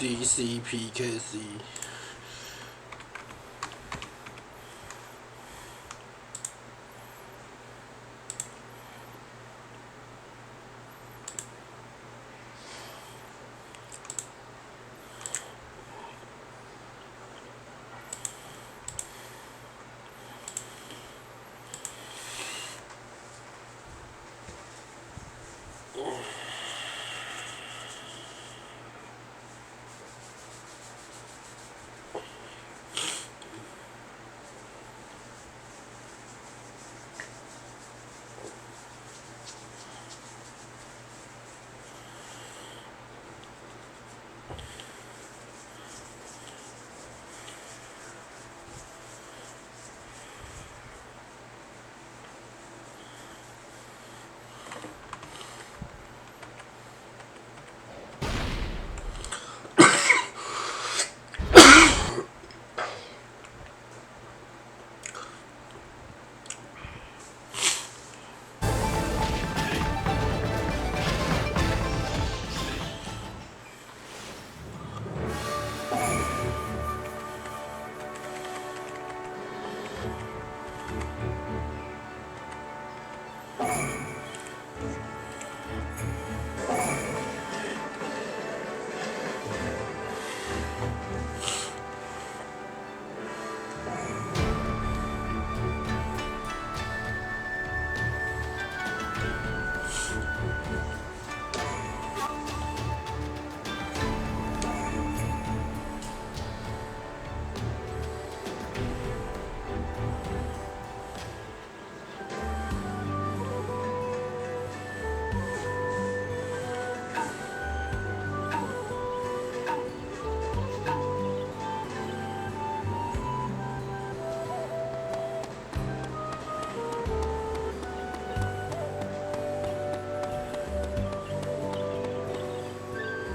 DCPKC。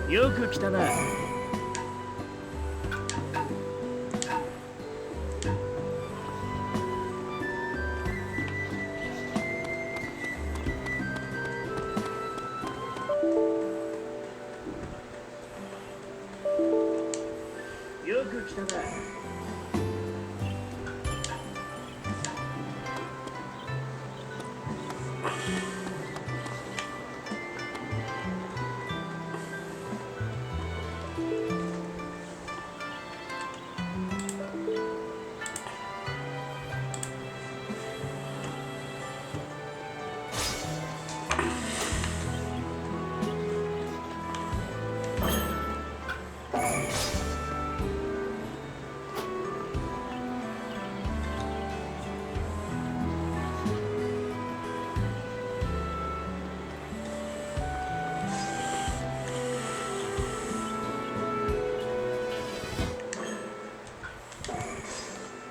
よく来たな。よく来たな。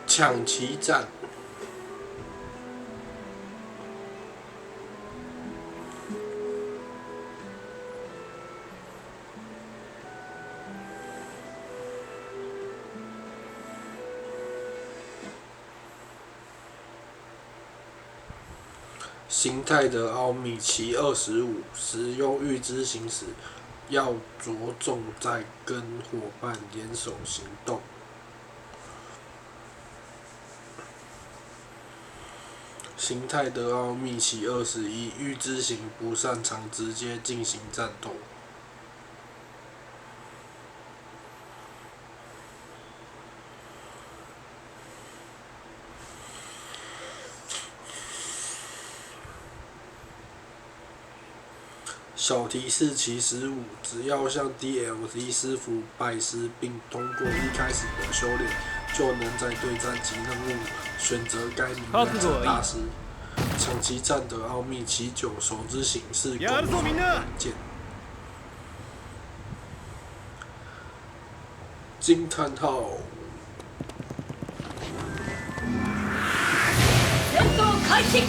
抢旗战。形态的奥秘其25，使用预知型时，要着重在跟伙伴联手行动。形态的奥秘其21，预知型不擅长直接进行战斗。小提示其15，只要向 DLC 师傅拜师，并通过一开始的修炼，就能在对战及任务选择该名忍者大师。抢旗战的奥秘其9，手之形式攻防关键。惊叹号！戦闘開始。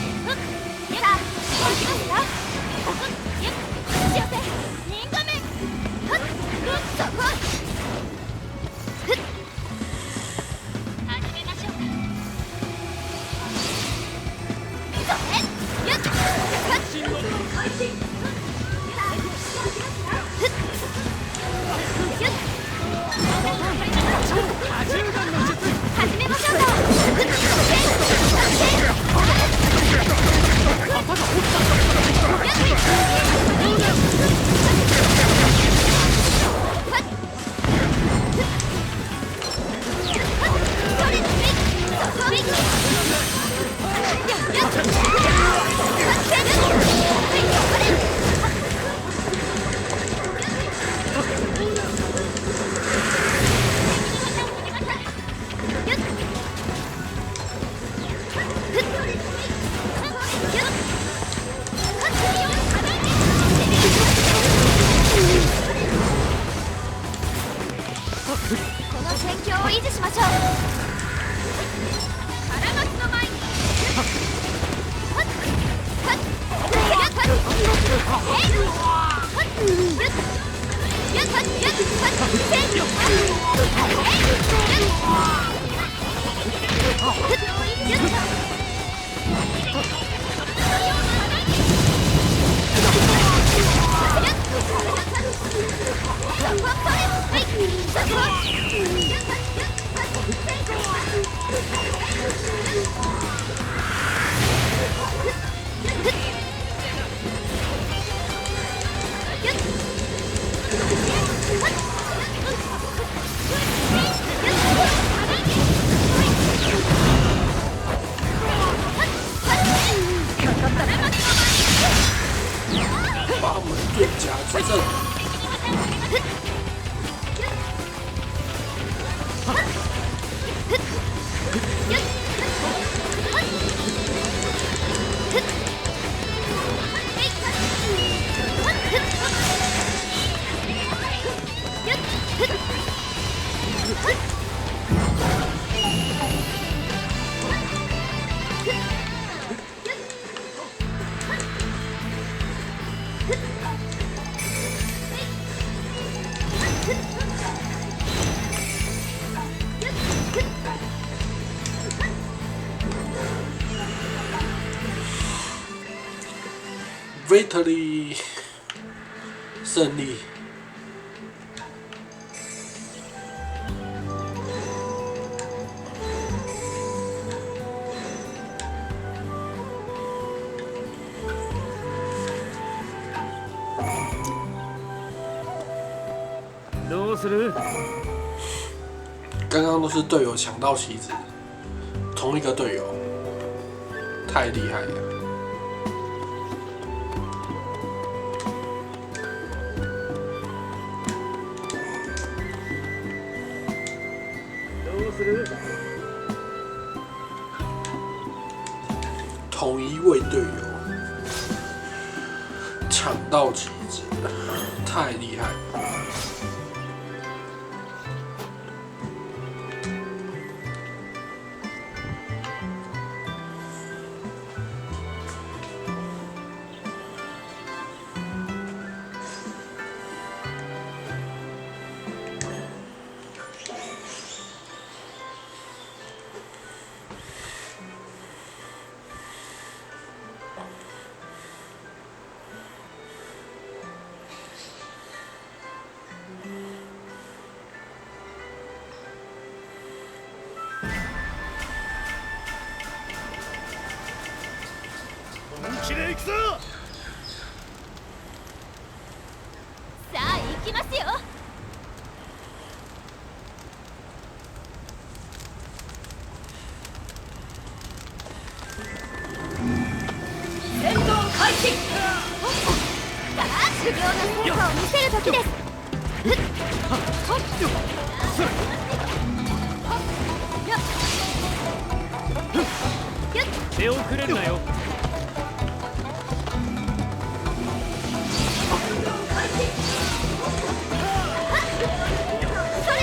八门遁甲之阵。Victory 胜利。どうする？刚刚都是队友抢到旗子，同一个队友，太厉害了。同一位队友抢到旗子，太厉害了。気で行くぞ。さあ行きますよ。戦闘開始。さあ修行の成果を見せる時です。手遅れるなよ。さ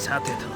さてと。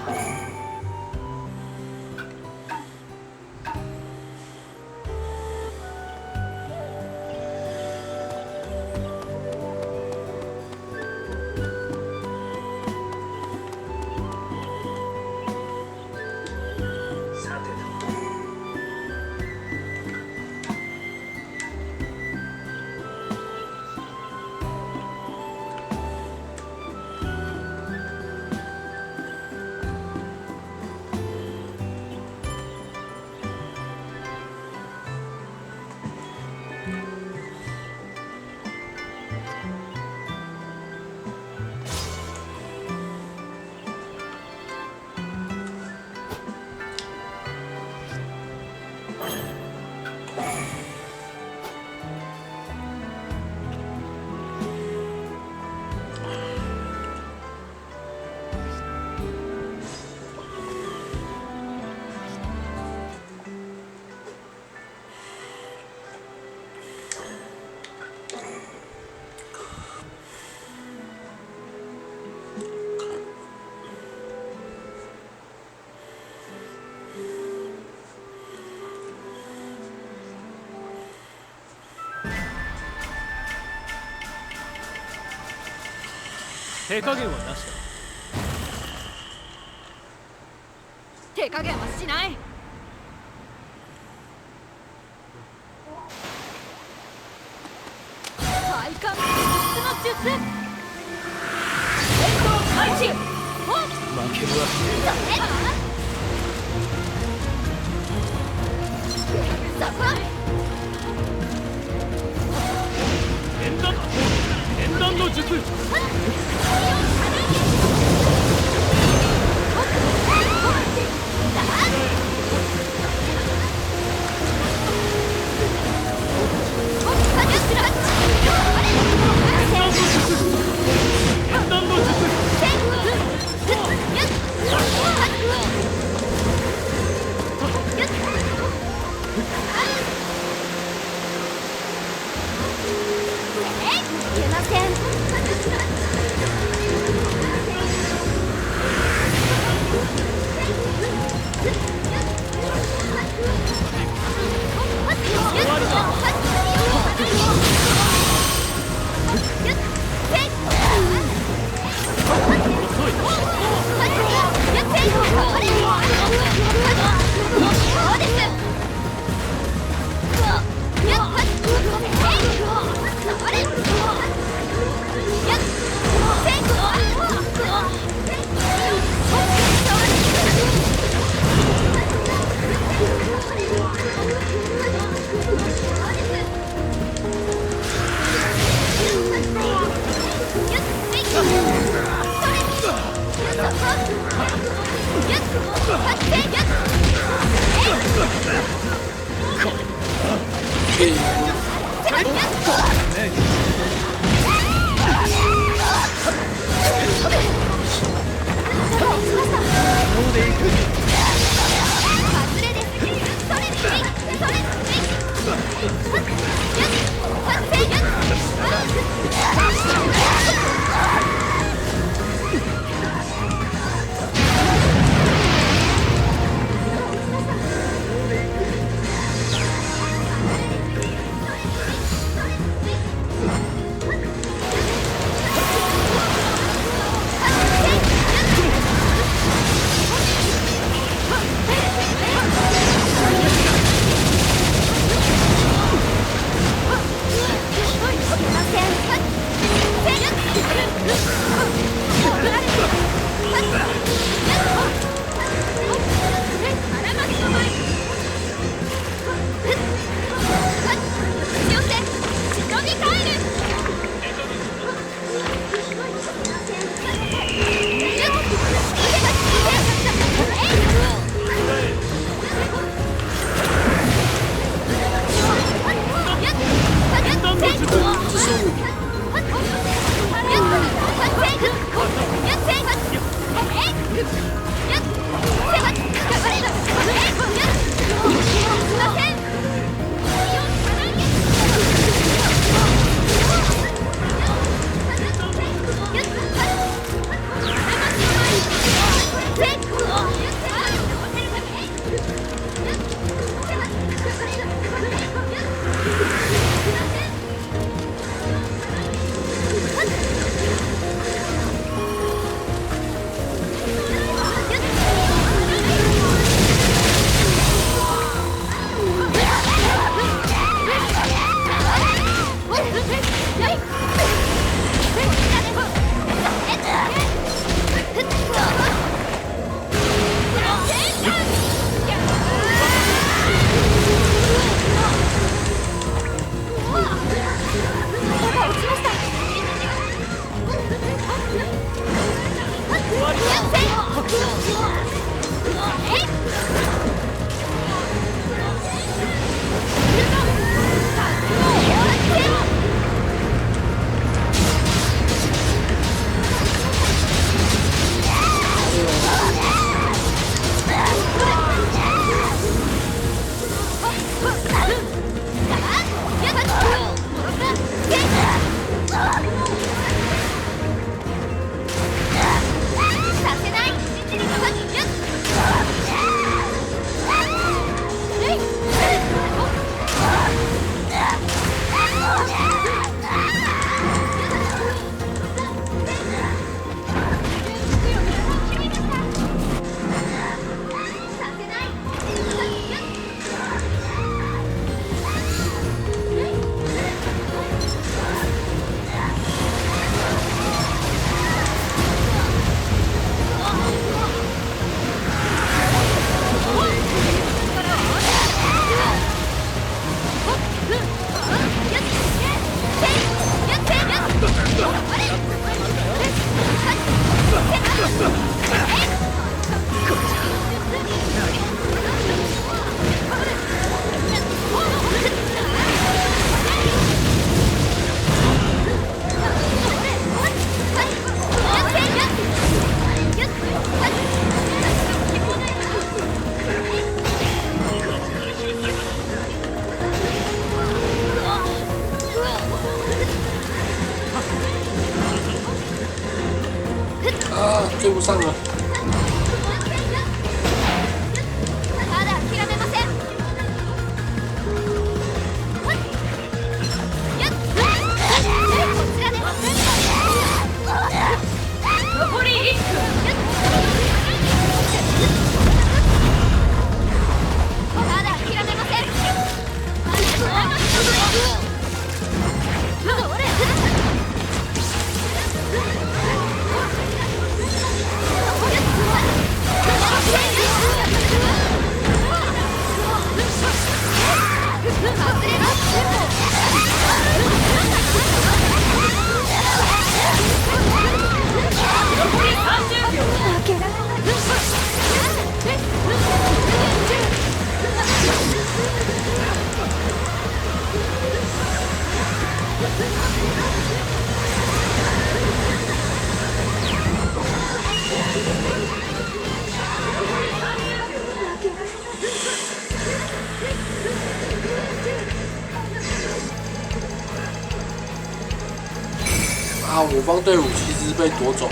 手加減はなしだ。手加減はしない。体幹術の術。戦闘開始。負けるわ演談の術。追不上了。啊！我方队伍其实被夺走。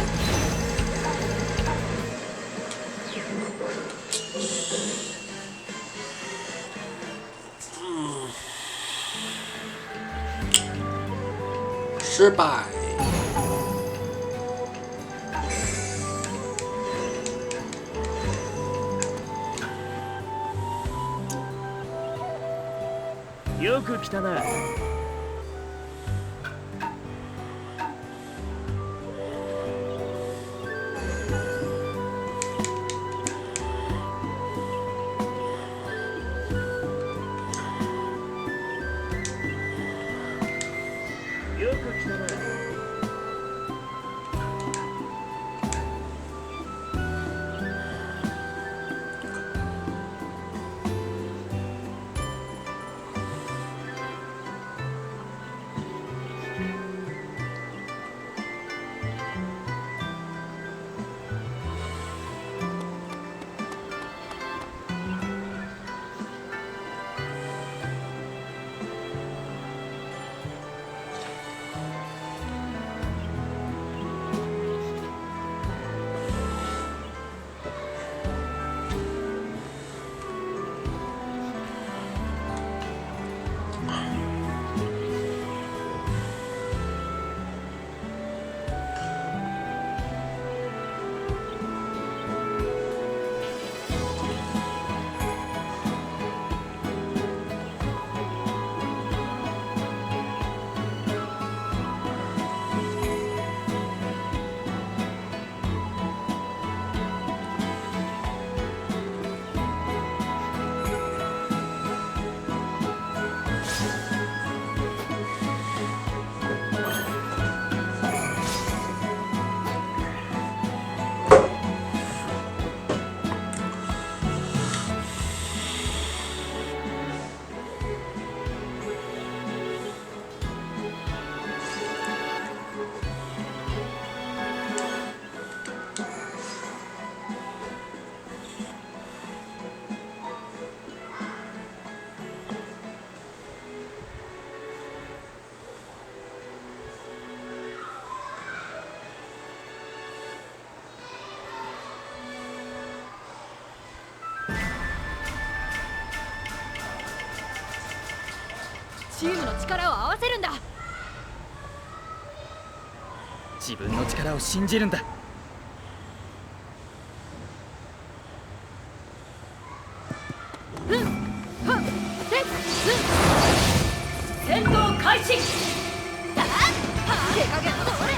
失败。よく来たな。チームの力を合わせるんだ。自分の力を信じるんだ。戦闘開始。手加減それ。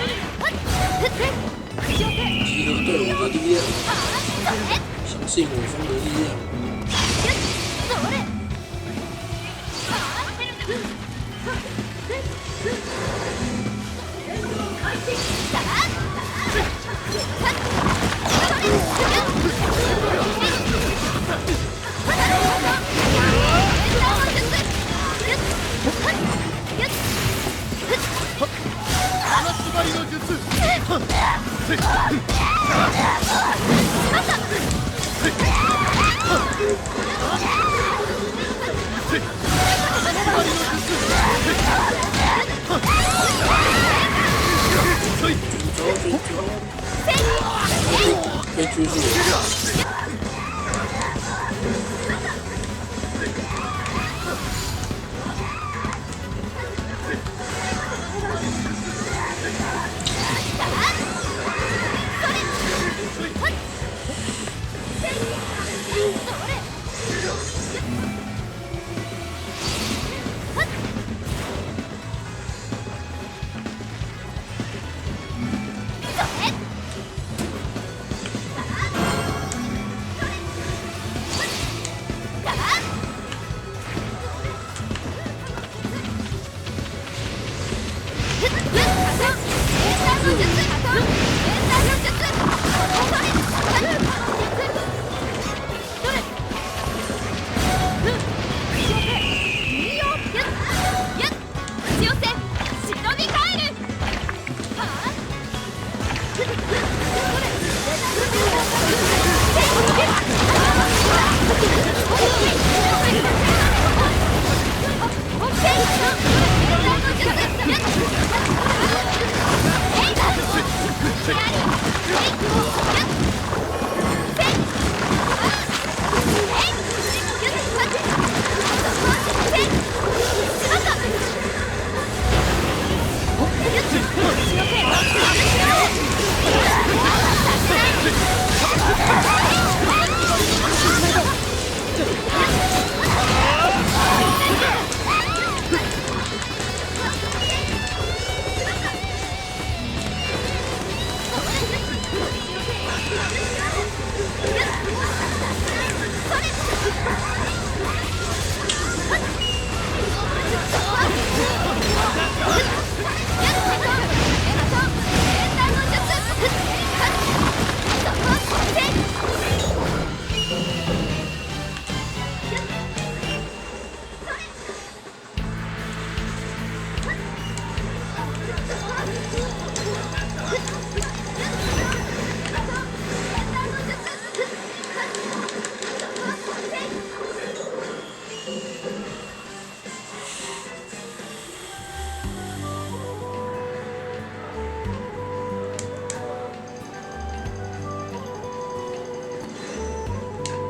集合队伍的力量，相信我方的力量。被拘束了。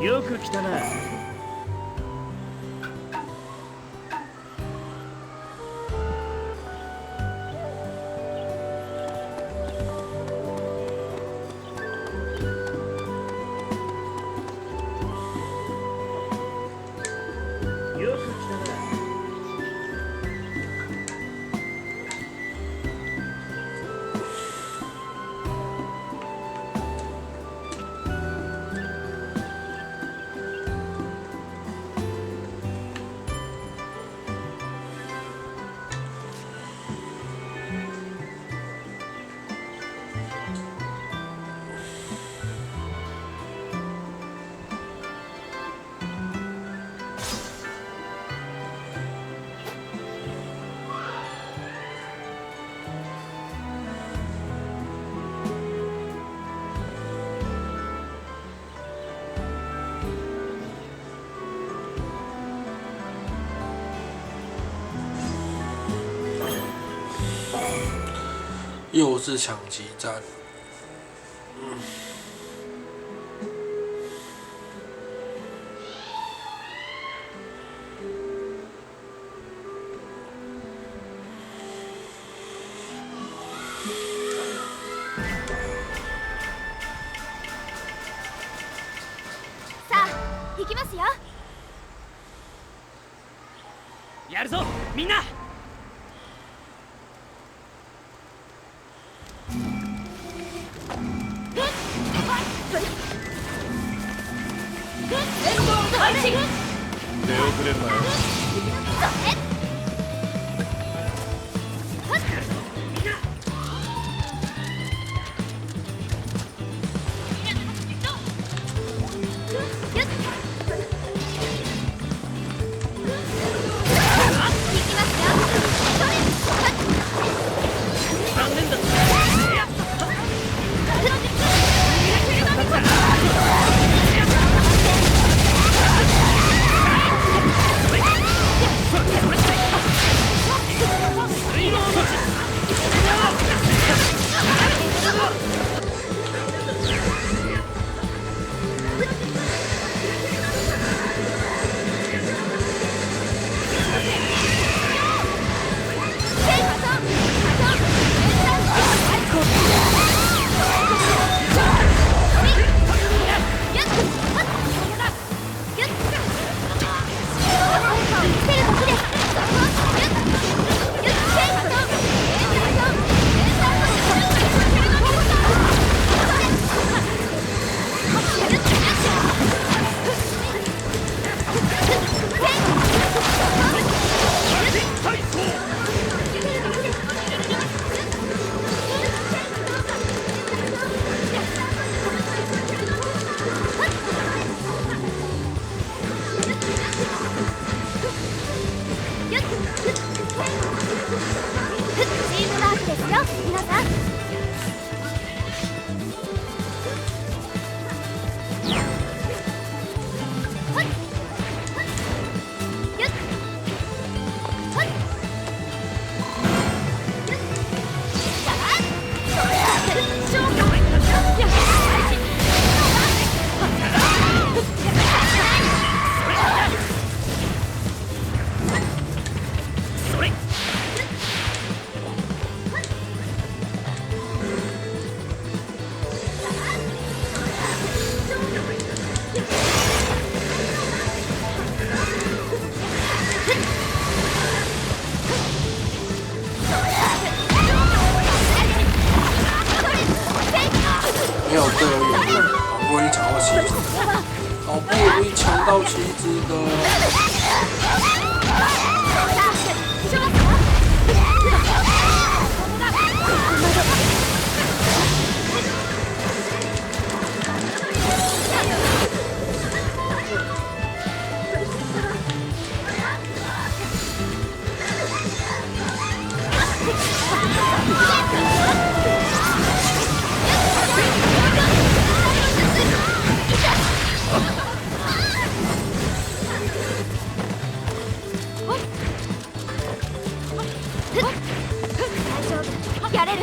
よく来たな。又是抢击战。ますよ。やるぞみんな。出遅れるなよ。没有队友眼力，好不容易抢到旗子，好不容易抢到旗子的。やれる。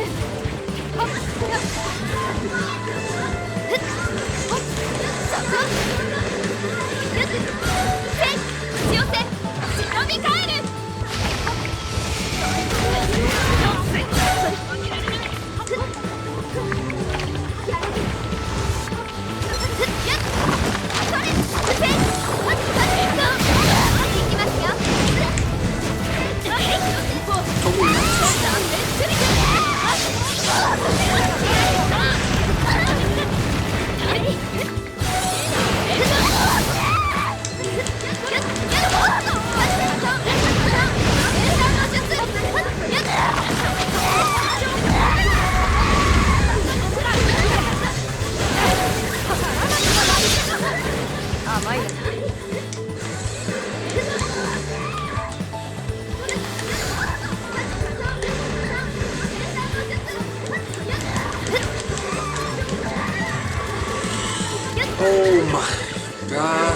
Oh my god.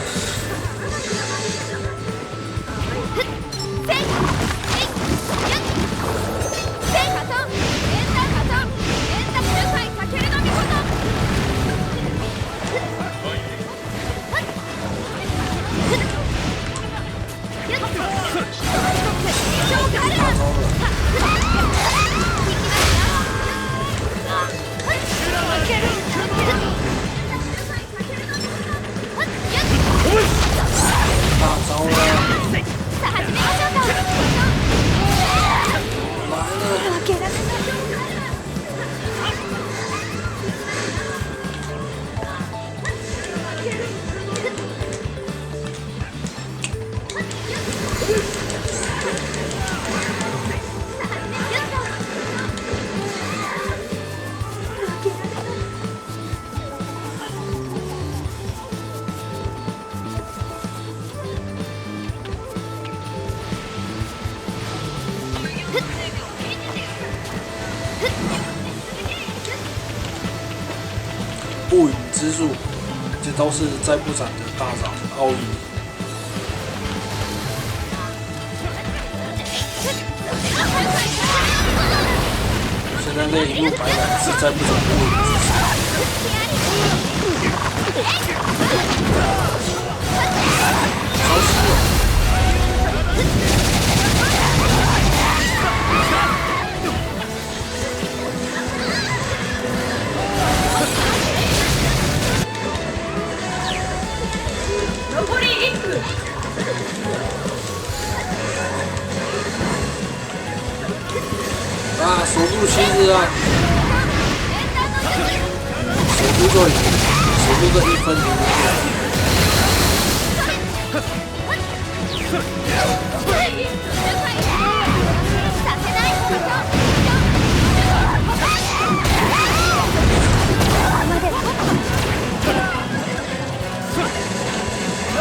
やっ不语之术，这都是再不斩的大招奥义。现在那一路白蓝是再不斩不语之术。超稀有。啊，守住旗子啊！守住这里，守住这1分0秒。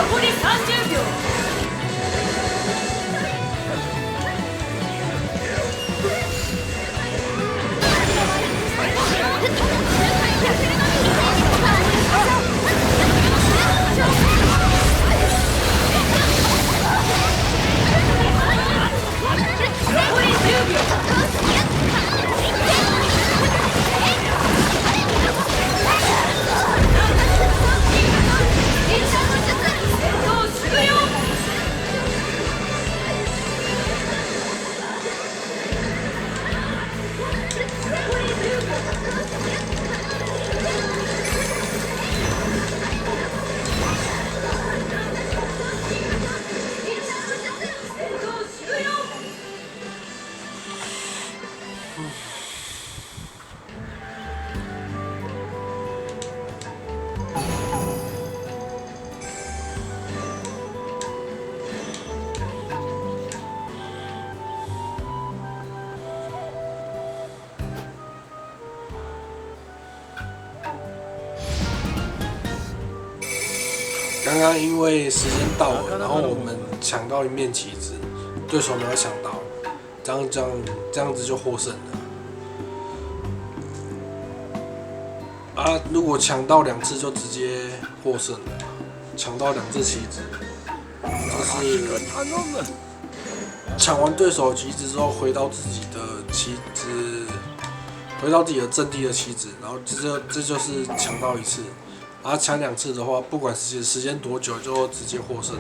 残り30秒。刚刚因为时间到了，然后我们抢到一面旗子，对手没有抢到，这样子就获胜了。啊，如果抢到2次就直接获胜了，抢到2次旗子，就是抢完对手旗子之后，回到自己的旗子，回到自己的阵地的旗子，然后这就是抢到1次。然后抢2次的话，不管时间多久，就直接获胜。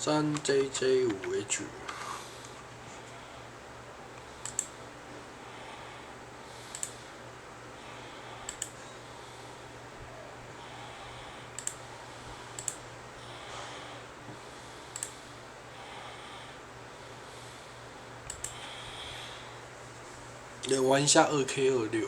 3JJ5H。来玩一下2K26。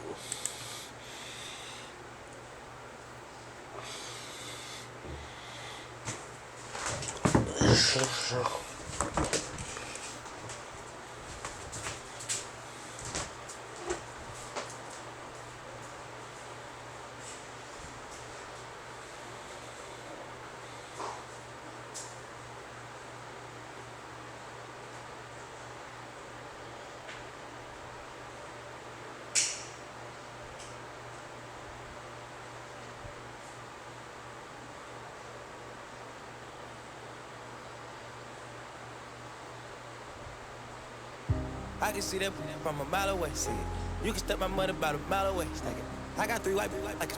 I can see that from a mile away. See it. You can step my money about a mile away. Stack it. I got 3 white like a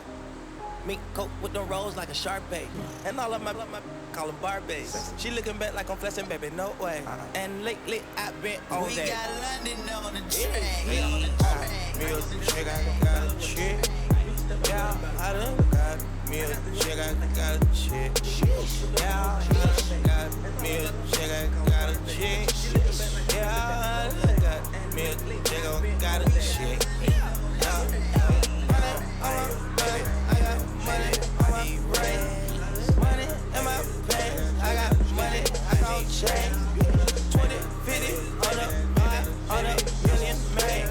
mink coat with them rolls like a Sharpay. And all of my call them Barbies. She looking back like I'm flexing, baby, no way. And lately I've been on we that. We got London on the train. Me a chick, I got a chick. Yeah, I done got me a chick, I got a chick. Yeah, I done got me a chick, I got a chick. Yeah, I done got me a chick, I got a chick. I got money on my brain, money in my pants. I got money, I gon' change. 20, 50, on a million, man.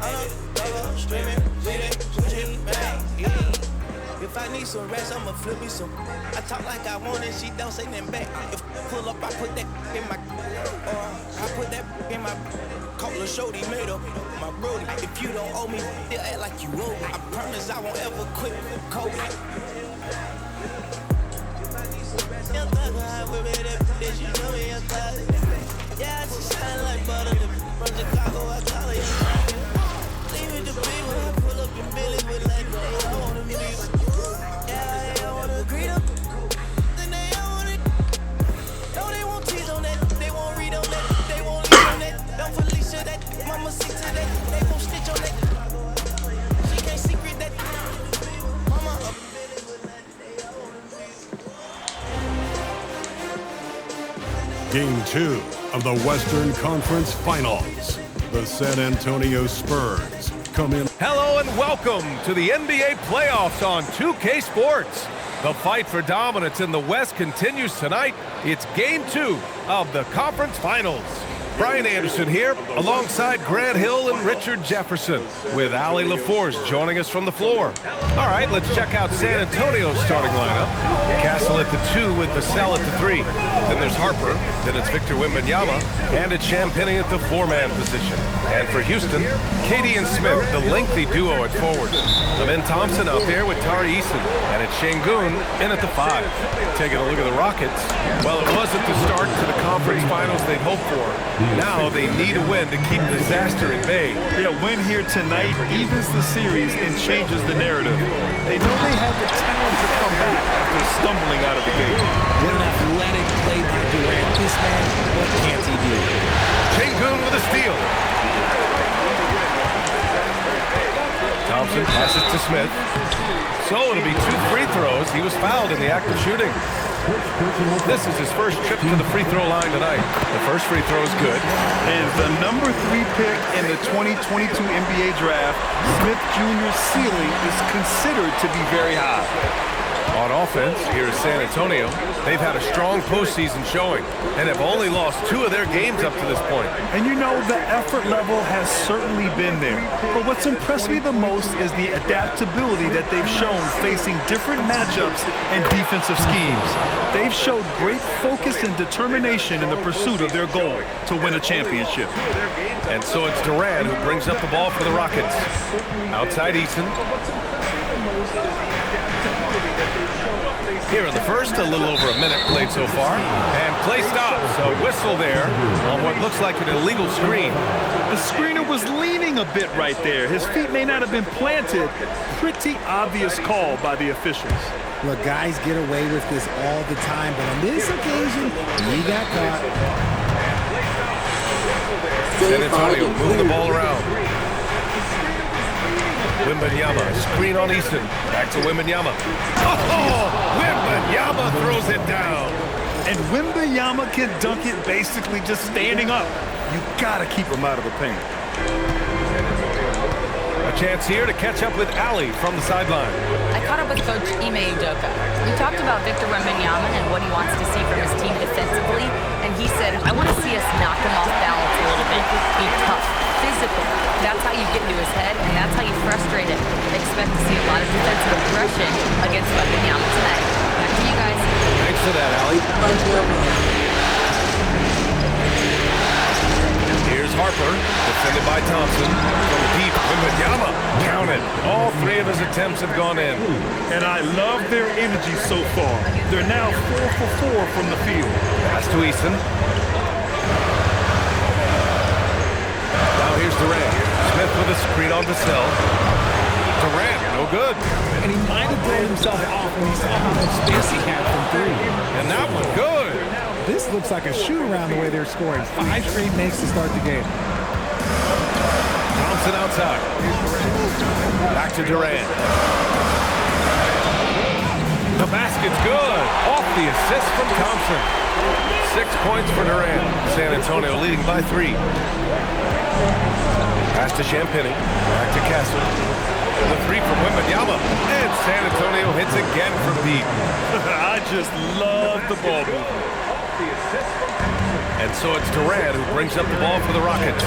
On a double, streaming, bleeding, bang. If I need some rest, I'ma flip me some. I talk like I want it, she don't say nothing back. If pull up, I put that in my, or I put that in my. Call a shorty made up my brody. If you don't owe me, they'll act like you owe me. I promise I won't ever quit Kobe. Yeah, she shine like butter. From Chicago, I call her. Leave it to be when I pull up in Billy with like, I wanna be. Yeah, I wanna agree to. Then they want it. No, they won't tease on that. They won't read on that. They won't leave on that. Don't Felicia that. Mama see to that. They won't stitch on that. She can't secret that. Mama up. Game 2 of the Western Conference Finals. The San Antonio Spurs come in. Hello and welcome to the NBA playoffs on 2K Sports. The fight for dominance in the West continues tonight. It's Game 2 of the Conference Finals. Brian Anderson here, alongside Grant Hill and Richard Jefferson, with Ali LaForce joining us from the floor. All right, let's check out San Antonio's starting lineup. Castle at the 2 with Vassell at the 3. Then there's Harper, then it's Victor Wembanyama, and it's Champagnie at the 4-man position. And for Houston, Katie and Smith, the lengthy duo at forward. Then Thompson out there with Tari Eason, and it's Şengün in at the 5. Taking a look at the Rockets. Well, it wasn't the start to the conference finals they'd hoped for. Now they need a win to keep disaster at bay. Yeah, win here tonight evens the series and changes the narrative. They know they have the talent to come back after stumbling out of the gate. What an athletic play by Durant. This man, what can't he do? Şengün with a steal. Thompson passes to Smith. So it'll be 2 free throws. He was fouled in the act of shooting. This is his first trip to the free throw line tonight. The first free throw is good. And the number 3 pick in the 2022 NBA draft, Smith Jr.'s ceiling is considered to be very high. On offense, here is San Antonio. They've had a strong postseason showing and have only lost 2 of their games up to this point. And you know, the effort level has certainly been there. But what's impressed me the most is the adaptability that they've shown facing different matchups and defensive schemes. They've showed great focus and determination in the pursuit of their goal to win a championship. And so it's Durant who brings up the ball for the Rockets. Outside Eason. Here in the first, a little over a minute played so far. And play stops. A whistle there on what looks like an illegal screen. The screener was leaning a bit right there. His feet may not have been planted. Pretty obvious call by the officials. Look, guys get away with this all the time, but on this occasion, he got caught. San Antonio moving the ball around. Wembanyama, screen on Easton. Back to Wembanyama. Oh, Wembanyama throws it down. And Wembanyama can dunk it basically just standing up. You gotta keep him out of the paint. A chance here to catch up with Ali from the sideline. I caught up with Coach Ime Udoka. We talked about Victor Wembanyama and what he wants to see from his team defensively, and he said, I want to see us knock him off balance a little bit, be tough, physical. That's how you get into his head, and that's how you frustrate him. Expect to see a lot of defensive aggression against Wembanyama tonight. Back to you guys. Thanks for that, Ali. Here's Harper, defended by Thompson. From deep, Wembanyama counted. All 3 of his attempts have gone in. And I love their energy so far. They're now 4 for 4 from the field. Pass to Easton. on Vassell. Durant, no good. And he might have thrown himself off when he saw how much space he had from three. And that one good. This looks like a shoot-around the way they're scoring. 5 straight makes to start the game. Thompson outside. Back to Durant. The basket's good. Off the assist from Thompson. 6 points for Durant. San Antonio leading by 3. Pass to Champagny. Back to Castle. The 3 from Wembanyama. And San Antonio hits again from deep. I just love the ball movement. And so it's Durant who brings up the ball for the Rockets.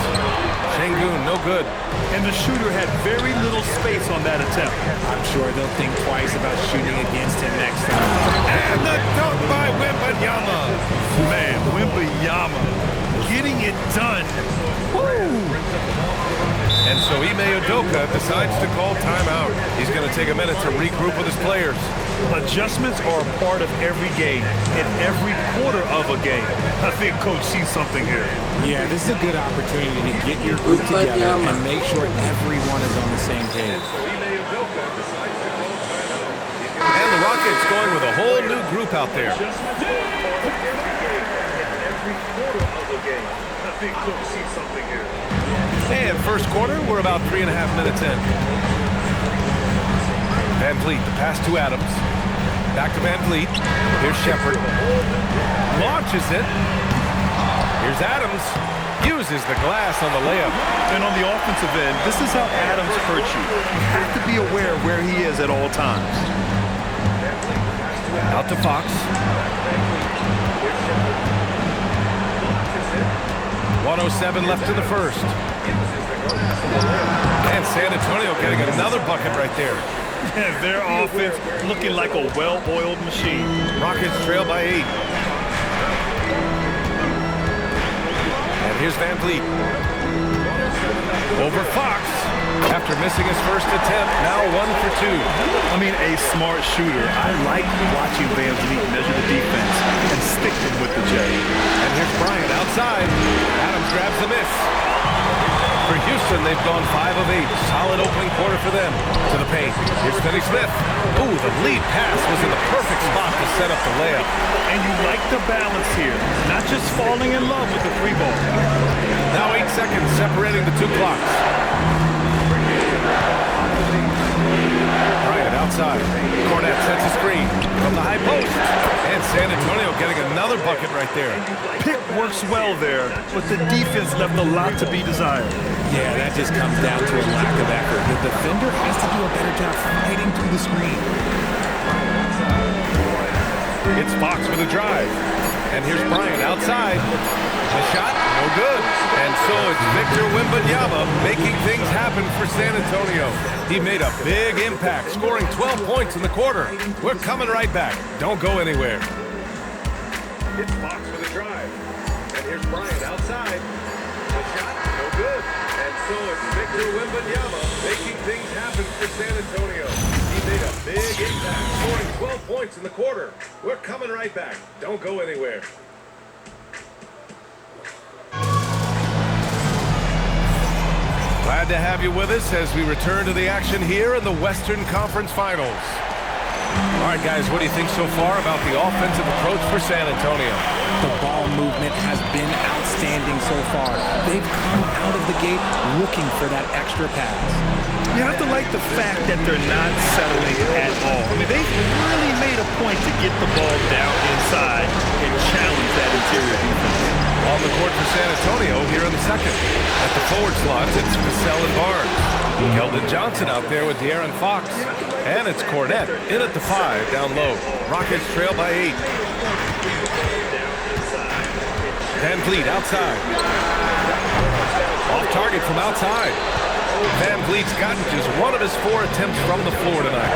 Şengün, no good. And the shooter had very little space on that attempt. I'm sure they'll think twice about shooting against him next time. And the dunk by Wembanyama. Man, Wembanyama getting it done. Woo! And so Ime Udoka decides to call timeout. He's going to take a minute to regroup with his players. Adjustments are a part of every game, in every quarter of a game. I think Coach sees something here. Yeah, this is a good opportunity to get your group together and make sure everyone is on the same page. And the Rockets going with a whole new group out there. And first quarter, we're about 3.5 minutes in. Van Vliet, the pass to Adams. Back to Van Vliet. Here's Shepherd. Launches it. Here's Adams. Uses the glass on the layup. And on the offensive end, this is how Adams hurts you. You have to be aware of where he is at all times. Out to Fox. 1:07 left in the first. And San Antonio getting another bucket right there. And their offense looking like a well-oiled machine. Rockets trail by 8. And here's Van Vliet. Over Fox. After missing his first attempt, now 1 for 2. I mean, a smart shooter. I like watching Van Vliet measure the defense and stick them with the J. And here's Bryant outside. Adams grabs the miss. For Houston, they've gone 5 of 8. Solid opening quarter for them. To the paint. Here's Finney-Smith. Ooh, the lead pass was in the perfect spot to set up the layup. And you like the balance here. Not just falling in love with the 3 ball. Now 8 seconds separating the 2 clocks. Bryant outside. Cornette sets a screen from the high post. And San Antonio getting another bucket right there. Pick works well there, but the defense left a lot to be desired. Yeah, that just comes down to a lack of effort. The defender has to do a better job fighting through the screen. It's Fox with a drive. And here's Bryant outside. The shot, no good. And so it's Victor Wembanyama making things happen for San Antonio. He made a big impact, scoring 12 points in the quarter. We're coming right back. Don't go anywhere. It's Fox with a drive. And here's Bryant outside. The shot, no good. And so it's Victor Wembanyama making things happen for San Antonio. He made a big impact, scoring 12 points in the quarter. We're coming right back. Don't go anywhere. Glad to have you with us as we return to the action here in the Western Conference Finals. All right, guys, what do you think so far about the offensive approach for San Antonio? The ball movement has been outstanding so far. They've come out of the gate looking for that extra pass. You have to like the fact that they're not settling at all. I mean, they've really made a point to get the ball down inside and challenge that interior defense. On the court for San Antonio here in the second. At the forward slots, it's Vassell and Barnes. Keldon Johnson out there with De'Aaron Fox. And it's Cornette in at the 5 down low. Rockets trail by 8. Van Vliet outside. Off target from outside. Van Vliet's gotten just 1 of his 4 attempts from the floor tonight.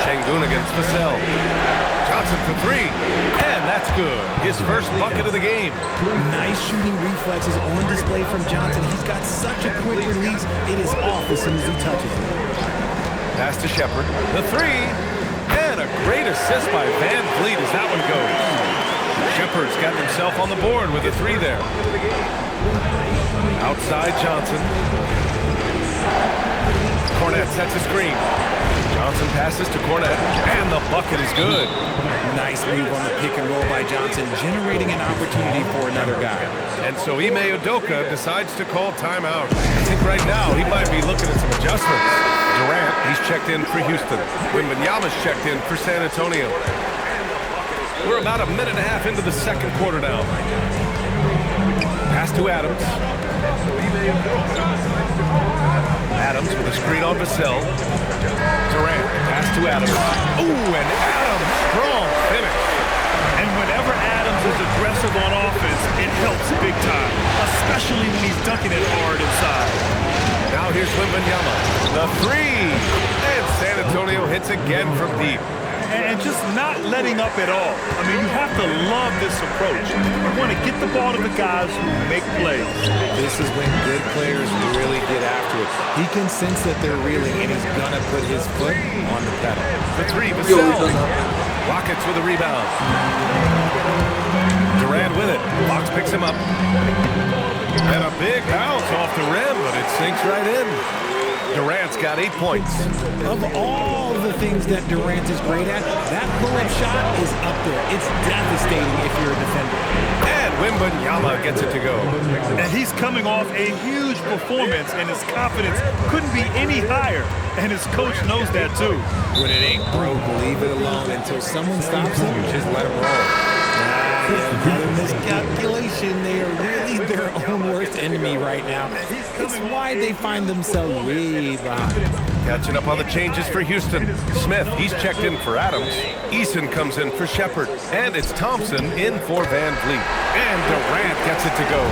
Şengün against Vassell. Johnson for 3, and that's good. His first bucket of the game. Nice shooting reflexes on display from Johnson. He's got such a quick release. It is off as soon as he touches it. Pass to Shepherd. The 3, and a great assist by Van Vliet as that one goes. Shepard's got himself on the board with a 3 there. Outside Johnson. Cornette sets a screen. Johnson passes to Cornette, and the bucket is good. Nice move on the pick and roll by Johnson, generating an opportunity for another guy. And so Ime Udoka decides to call timeout. I think right now he might be looking at some adjustments. Durant, he's checked in for Houston. Wembanyama's checked in for San Antonio. We're about a minute and a half into the second quarter now. Pass to Adams. Adams with a screen on Vassell. Durant, pass to Adams. Ooh, and Adams, strong finish. And whenever Adams is aggressive on offense, it helps big time, especially when he's dunking it hard inside. Now here's Wembanyama, the 3. And San Antonio hits again from deep. And just not letting up at all. I mean, you have to love this approach. You want to get the ball to the guys who make plays. This is when good players really get after it. He can sense that they're reeling, and he's going to put his foot on the pedal. The 3, Vassell. Rockets with a rebound. Durant with it. Fox picks him up. And a big bounce off the rim, but it sinks right in. Durant's got 8 points. Of all the things that Durant is great at, that pull-up shot is up there. It's devastating if you're a defender. And Wembanyama gets it to go. And he's coming off a huge performance, and his confidence couldn't be any higher. And his coach knows that too. When it ain't broke, leave it alone until someone stops him. Just let him roll. Another miscalculation. They are really their own worst enemy right now. It's why they find themselves way behind. Catching up on the changes for Houston. Smith, he's checked in for Adams. Eason comes in for Shepard. And it's Thompson in for Van Vliet. And Durant gets it to go.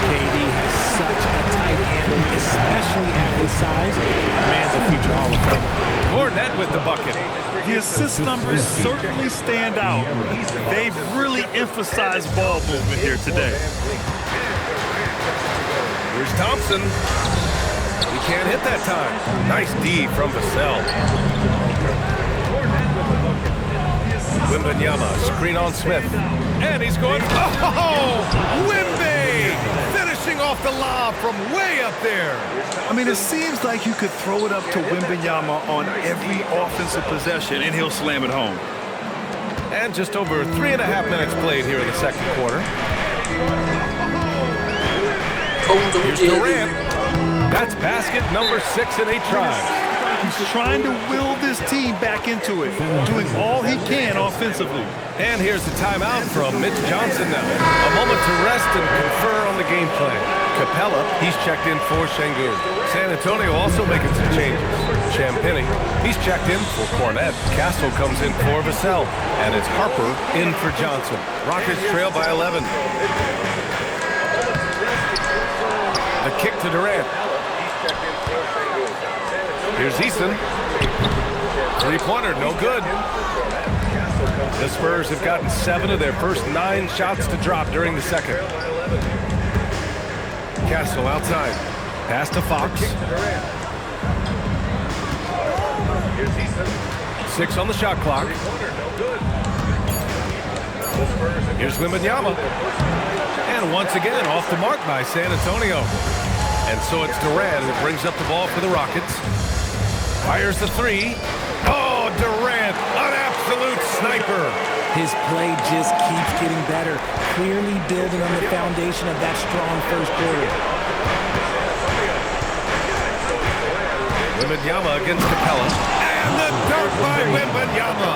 KD has such a tight handle, especially at his size. Man's a future Hall of Famer. Cornette with the bucket. The assist numbers certainly stand out. They've really emphasized ball movement here today. Here's Thompson. He can't hit that time. Nice D from Vassell. Wembanyama, screen on Smith. And he's going, oh, Wemby! Finishing off the lob from way up there. I mean, it seems like you could throw it up to Wembanyama on every offensive possession, and he'll slam it home. And just over 3.5 minutes played here in the second quarter. Here's Durant. That's basket number 6 in 8 tries. He's trying to will this team back into it, doing all he can offensively. And here's the timeout from Mitch Johnson now. A moment to rest and confer on the game plan. Capella, he's checked in for Şengün. San Antonio also making some changes. Champagny, he's checked in for Cornette. Castle comes in for Vassell. And it's Harper in for Johnson. Rockets trail by 11. The kick to Durant. Here's Eason. Three-pointer, no good. The Spurs have gotten 7 of their first 9 shots to drop during the second. Castle outside. Pass to Fox. 6 on the shot clock. Here's Wembanyama. And once again, off the mark by San Antonio. And so it's Durant who brings up the ball for the Rockets. Fires the 3. Oh, Durant, an absolute sniper. His play just keeps getting better, clearly building on the foundation of that strong first quarter. Wembanyama against Capella. And the dunk by Wembanyama.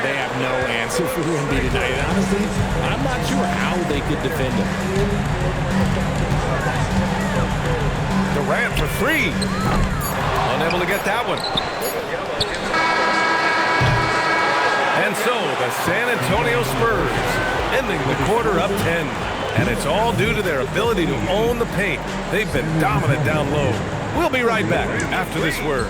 They have no answer for Wemby tonight. Honestly, I'm not sure how they could defend him. Durant for 3. Unable to get that one. And so the San Antonio Spurs ending the quarter up 10. And it's all due to their ability to own the paint. They've been dominant down low. We'll be right back after this word.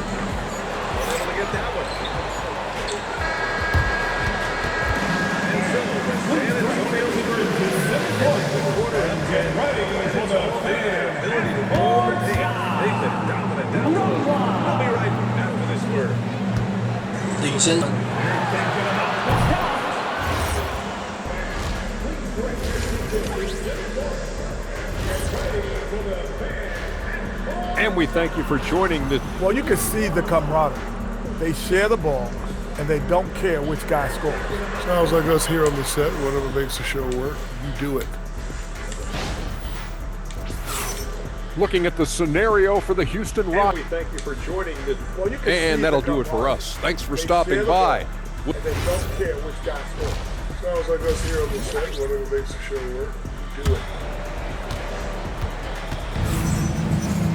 And we thank you for joining the... Well, you can see the camaraderie. They share the ball, and they don't care which guy scores. Sounds like us here on the set. Whatever makes the show work, you do it. Looking at the scenario for the Houston Rockets. And we thank you for joining the... Well, you can and that'll do it for us. Thanks for stopping by. And they don't care which guy scores. Sounds like us here on the set. Whatever makes the show work, you do it.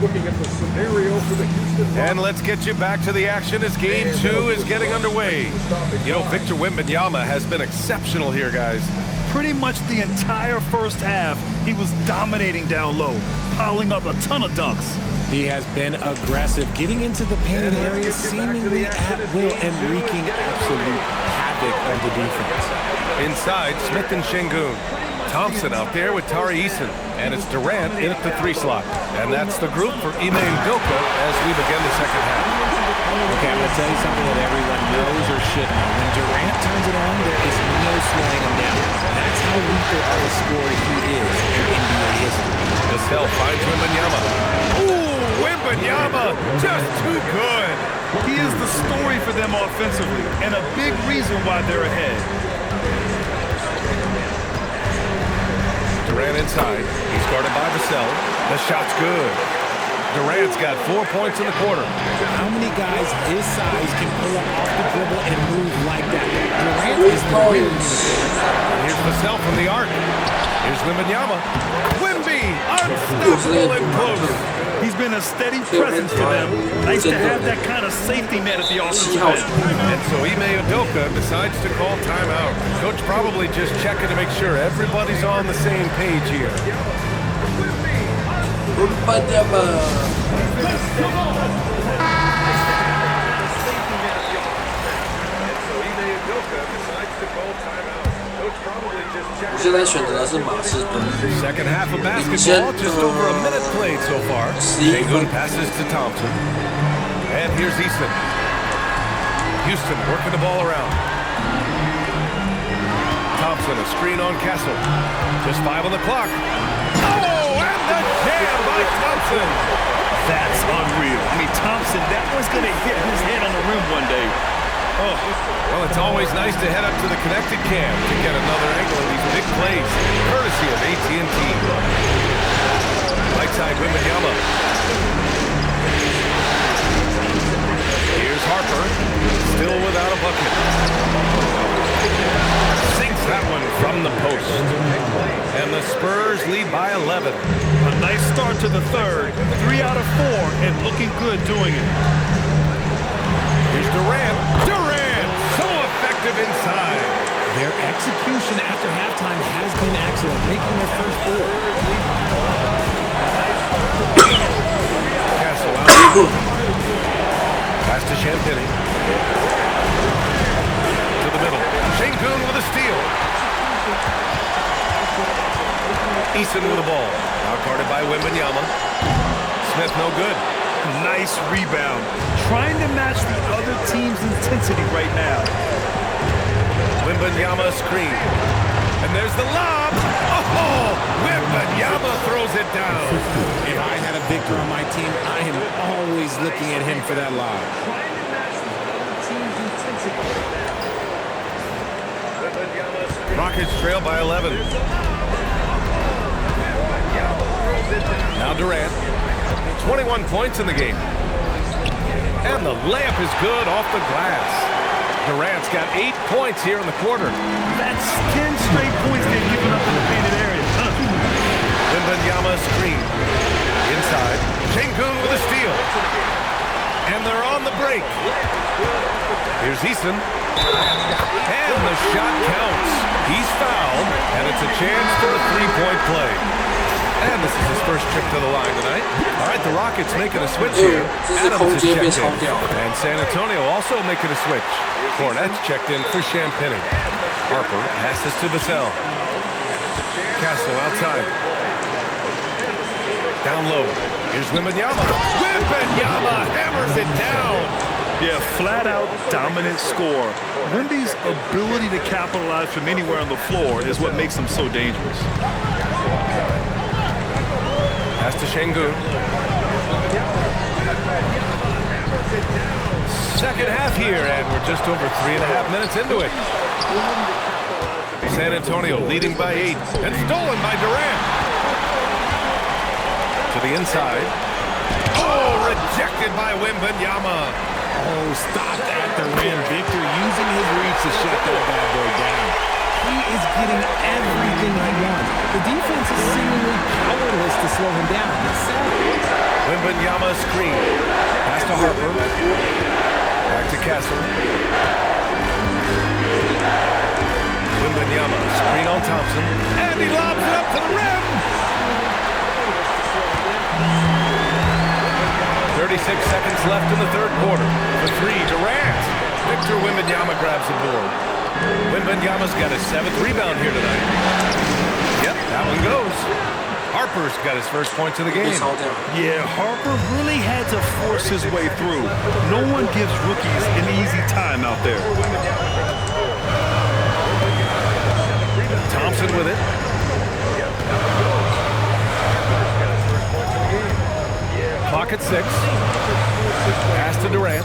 Looking at the scenario for the Houston Rockets. And let's get you back to the action as Game 2 is getting underway. You know, Victor Wembanyama has been exceptional here, guys. Pretty much the entire first half, he was dominating down low, piling up a ton of dunks. He has been aggressive, getting into the painted area seemingly at will and wreaking absolute havoc on the defense. Inside, Smith and Şengün. Thompson out there with Tari Eason, and it's Durant in at the 3 slot. And that's the group for Ime Udoka as we begin the second half. Okay, I'm going to tell you something that everyone knows or should know. When Durant turns it on, there is no slowing him down. That's how lethal of a scorer he is in NBA history. Vassell finds Wembanyama. Ooh, Wembanyama, just too good. He is the story for them offensively, and a big reason why they're ahead. Durant inside. He's guarded by Vassell. The shot's good. Durant's got 4 points in the quarter. How many guys his size can pull up off the dribble and move like that? Durant is the real unicorn. Here's Vassell from the arc. Here's Wembanyama. Wemby, unstoppable and close. He's been a steady presence for them. Nice to have that kind of safety net at the offensive end. And so Ime Udoka decides to call timeout. Coach probably just checking to make sure everybody's on the same page here. Second half of basketball, just over a minute played so far. Şengün passes to Thompson. And here's Eason. Houston working the ball around. Thompson, a screen on Castle. Just 5 on the clock. Oh, and the jam by Thompson. That's unreal. I mean, Thompson, that was going to hit his head on the rim one day. Oh, well, it's always nice to head up to the connected cam to get another angle of these big plays, courtesy of AT&T. Right side, Wembanyama. Here's Harper, still without a bucket. Sinks that one from the post. And the Spurs lead by 11. A nice start to the third. 3 out of 4, and looking good doing it. Here's Durant. Durant, so effective inside. Their execution after halftime has been excellent, making their first 4. Castle out. Pass to Champagny. To the middle. Şengün with a steal. Eason with the ball. Now guarded by Wembanyama. Smith no good. Nice rebound. Trying to match the other team's intensity right now. Wembanyama screen. And there's the lob. Oh, Wembanyama throws it down. If I had a Victor on my team, I am always looking at him for that lob. Rockets trail by 11. Now Durant. 21 points in the game. And the layup is good off the glass. Durant's got 8 points here in the quarter. That's 10 straight points they've given up in the painted area. Wembanyama screen. Inside. Şengün with a steal. And they're on the break. Here's Eason. And the shot counts. He's fouled, and it's a chance for a 3-point play. And this is his first trip to the line tonight. All right, the Rockets making a switch here. Adams is checked in. And San Antonio also making a switch. Cornette's checked in for Champagny. Harper passes to Vassell. Castle outside. Down low. Here's Wembanyama. Wembanyama hammers it down. Yeah, flat-out dominant score. Wemby's ability to capitalize from anywhere on the floor is what makes him so dangerous. Pass to Shengun. Second half here, and we're just over 3.5 minutes into it. San Antonio leading by 8, and stolen by Durant. To the inside. Oh, rejected by Wembanyama. Oh, stop that, Durant. Victor using his reach to shut that bad boy down. He is getting everything he wants. The defense is seemingly powerless to slow him down. It's sad. Wembanyama screen. Pass to Harper. Back to Kessler. Wembanyama screen on Thompson. And he lobs it up to the rim. 36 seconds left in the third quarter. The three, Durant. Victor Wembanyama grabs the board. Wembanyama's got his 7th rebound here tonight. Yep, that one goes. Harper's got his first points of the game. Yeah, Harper really had to force his way through. No one gives rookies an easy time out there. Thompson with it. Clock at 6. Pass to Durant.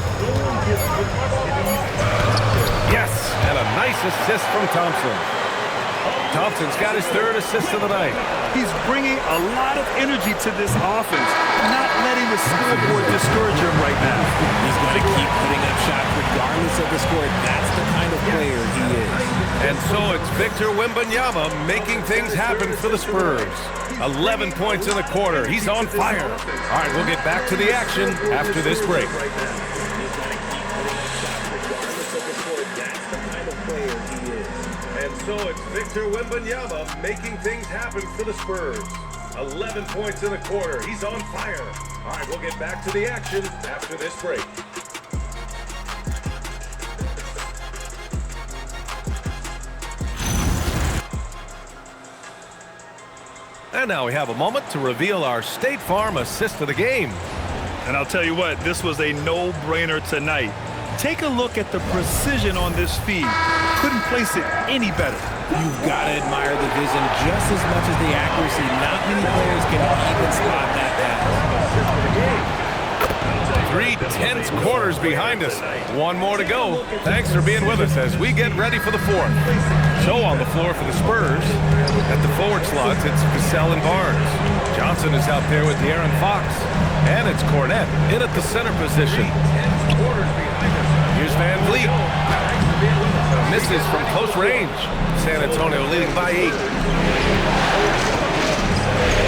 Yes, and a nice assist from Thompson. Thompson's got his 3rd assist of the night. He's bringing a lot of energy to this offense, not letting the scoreboard discourage him right now. He's got to keep putting up shots regardless of the score. That's the kind of player he is. And so it's Victor Wembanyama making things happen for the Spurs. 11 points in the quarter. He's on fire. All right, we'll get back to the action after this break. And so it's Victor Wembanyama making things happen for the Spurs. 11 points in the quarter. He's on fire. All right, we'll get back to the action after this break. And now we have a moment to reveal our State Farm assist of the game. And I'll tell you what, this was a no-brainer tonight. Take a look at the precision on this feed. Couldn't place it any better. You've got to admire the vision just as much as the accuracy. Not many players can even spot that pass. 3 tense quarters behind us. One more to go. Thanks for being with us as we get ready for the 4th. So on the floor for the Spurs, at the forward slots, it's Vassell and Barnes. Johnson is out there with De'Aaron Fox. And it's Cornette in at the center position. Here's Van Vliet. Misses from close range. San Antonio leading by 8.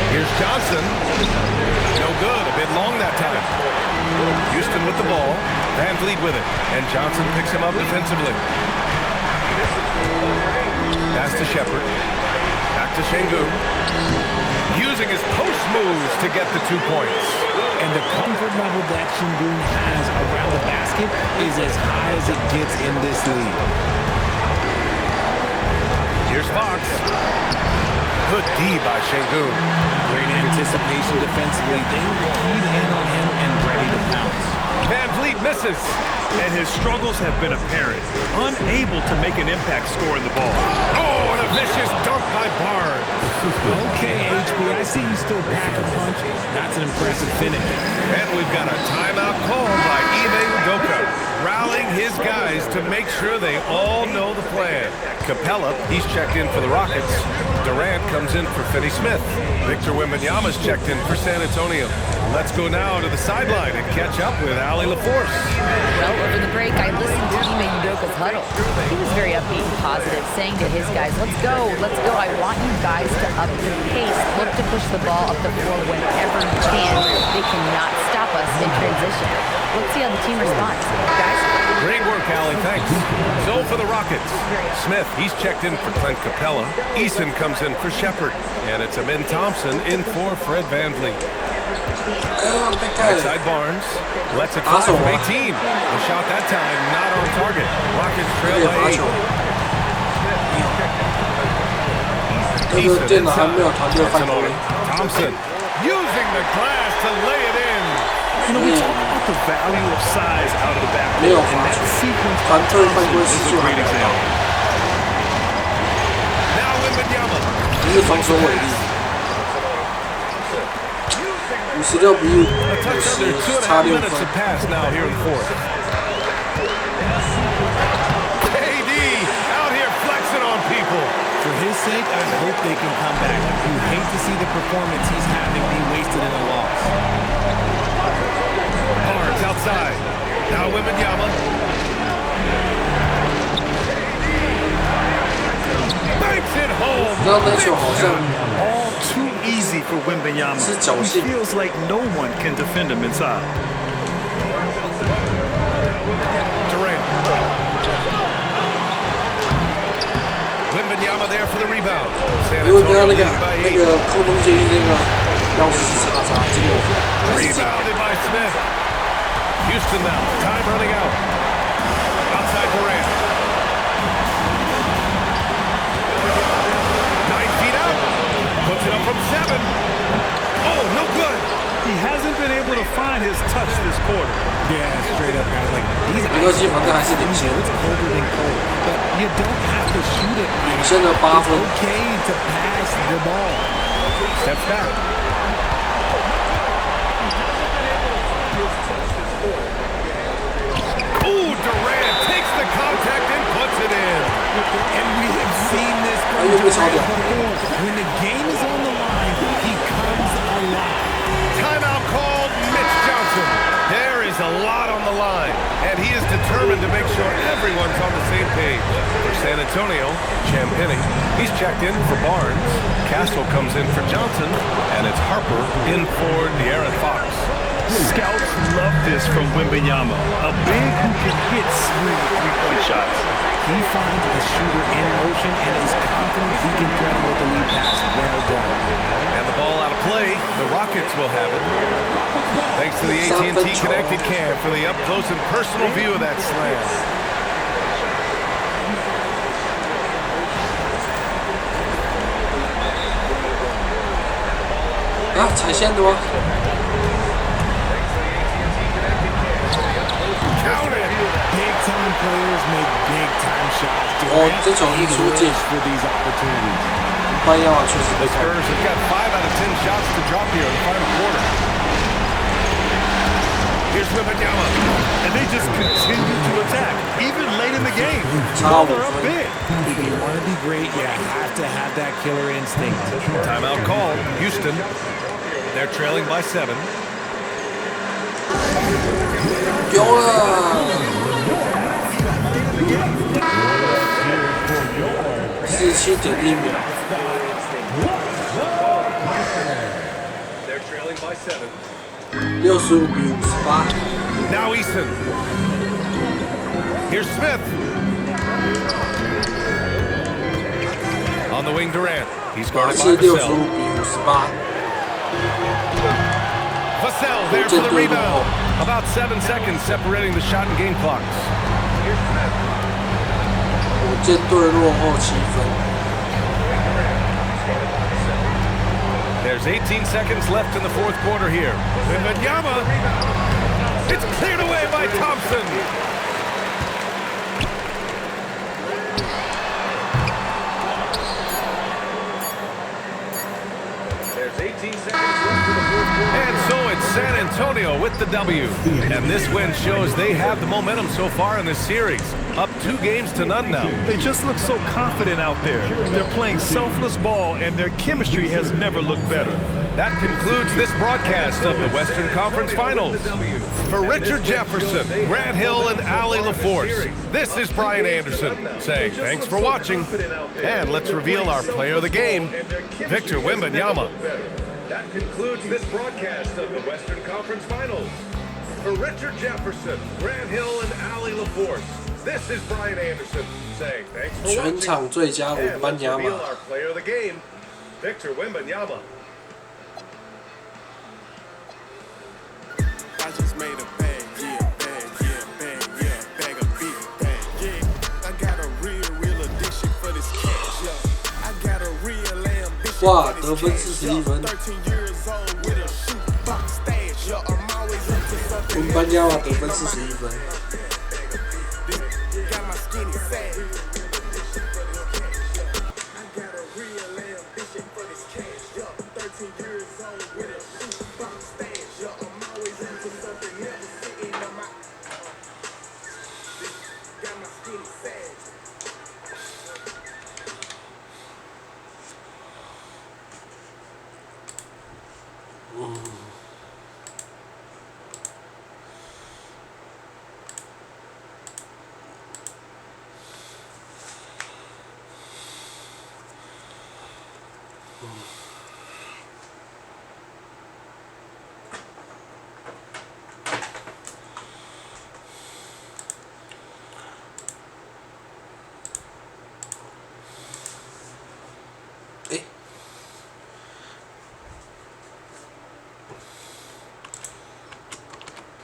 Here's Johnson. No good. A bit long that time. Houston with the ball. Van Vliet with it. And Johnson picks him up defensively. Pass to Shepard. Back to Shengun. Using his post moves to get the 2 points. And the comfort level that Shengun has around the basket is as high as it gets in this league. Here's Fox. Good D by Shengun. Great anticipation defensively. They were keyed in on him and ready to pounce. Van Vliet misses. And his struggles have been apparent. Unable to make an impact scoring the ball. Oh, and a vicious dunk by Barnes. Okay, HB, I see you still pack a punch. That's an impressive finish. And we've got a timeout call by Ime Udoka, rallying his guys to make sure they all know the plan. Capella, he's checked in for the Rockets. Durant comes in for Finney Smith. Victor Wembanyama's checked in for San Antonio. Let's go now to the sideline and catch up with Allie LaForce. Well, over the break, I listened to Ime Udoka's huddle. He was very upbeat and positive, saying to his guys, let's go. I want you guys to up the pace. Look to push the ball up the floor whenever you can. They cannot stop us in transition. Let's see how the team responds. Guys? Great work, Allie. Thanks. So for the Rockets, Smith, he's checked in for Clint Capella. Eason comes in for Shepard. And it's Amin Thompson in for Fred Van Vliet. Outside Barnes. Lets it fly from 18. The shot that time not on target. Rockets trail by 8. Eason inside. That's an order. Thompson using the glass to lay it in. You know, we talk about the value of size out of the backcourt, and that sequence of Thompson is a great example. Now Wembanyama. 56比50，差6分。Now here in fourth. KD out here flexing on people. For his sake, I hope they can come back. You hate to see the performance he's having be wasted in a loss. Barnes outside. Now Wembanyama. Banks it home. 那球好像 all too easy for Wembanyama. He feels like no one can defend him inside. Durant. Wembanyama there for the rebound. 因为刚刚那个空中接应那个钥匙叉，结果 Rebounded by Smith. Houston now. Time running out. Outside Durant. 9 feet out. Puts it up from 7. Oh, no good. He hasn't been able to find his touch this quarter. Yeah, straight up, guys. Like these 没关系，反正还是领先。 it's colder than cold, but you don't have to shoot it. 领先了8分。It's okay to pass the ball. Steps back. Ooh, Durant takes the contact and puts it in. And we have seen this from Durant before. When the game is on the line, he comes alive. Timeout called. Mitch Johnson. There is a lot on the line, and he is determined to make sure everyone's on the same page. For San Antonio, Champagny. He's checked in for Barnes. Castle comes in for Johnson, and it's Harper in for De'Aaron Fox. Scouts love this from Wembanyama, a big who can hit smooth three-point shots. He finds a shooter in motion and is confident he can thread with the lead pass. Well done. And the ball out of play. The Rockets will have it. Thanks to the AT&T Connected Cam for the up-close and personal view of that slam. Ah, 踩线的吗？ Big-time players make big-time shots. 哦，这种是出界。 for these opportunities. 班亚确实 The Spurs have got 5 out of 10 shots to drop here in the final quarter. Here's Wembanyama. And they just continue to attack, even late in the game. Now they're up big. If you want to be great, you have to have that killer instinct. Timeout called. Houston. They're trailing by 7. 丢了，47.1秒。 They're trailing by 7. 65比58。 Now Eason. Here's Smith. On the wing, Durant. He's guarded by 65 Vassell. 比58。 Vassell there for the rebound. About 7 seconds separating the shot and game clocks. 火箭队落后7分。 There's 18 seconds left in the fourth quarter here. Wembanyama. It's cleared away by Thompson. There's 18 seconds left in the fourth quarter. And so it's San Antonio with the W. And this win shows they have the momentum so far in this series. Up 2 games to none now. They just look so confident out there. They're playing selfless ball, and their chemistry has never looked better. That concludes this broadcast of the Western Conference Finals. For Richard Jefferson, Grant Hill, and Ali LaForce, this is Brian Anderson saying thanks for watching. And let's reveal our player of the game, Victor Wembanyama. That concludes this broadcast of the Western Conference Finals. For Richard Jefferson, Grant Hill, and Ali LaForce, this is Brian Anderson saying thanks for watching. 全场最佳And let's reveal Wembanyama。 our player of the game, Victor Wembanyama. I just made a bag, yeah, bag, yeah, bag, yeah, bag of big bag, yeah. I got a real addiction for this cash, yeah. I got a real ambition 哇， for 得 this 分 cash, 41分。 13 years old with a shoebox stash, yeah. I'm always into something. Wembanyama得分41分。 Got my skinny sack. I got a real ambition for this cash, yeah. 13 years old with a shoebox stash.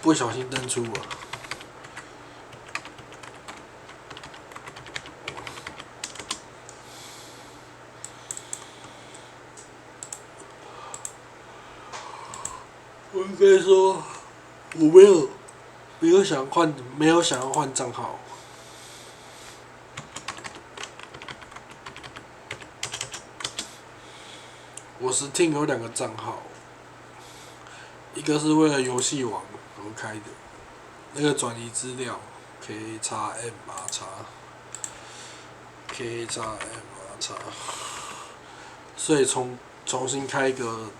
不小心登出了。我应该说，我没有想要换账号。我Steam有2个账号，一个是为了游戏王而开的，那个转移资料 KXMR，所以重新开一个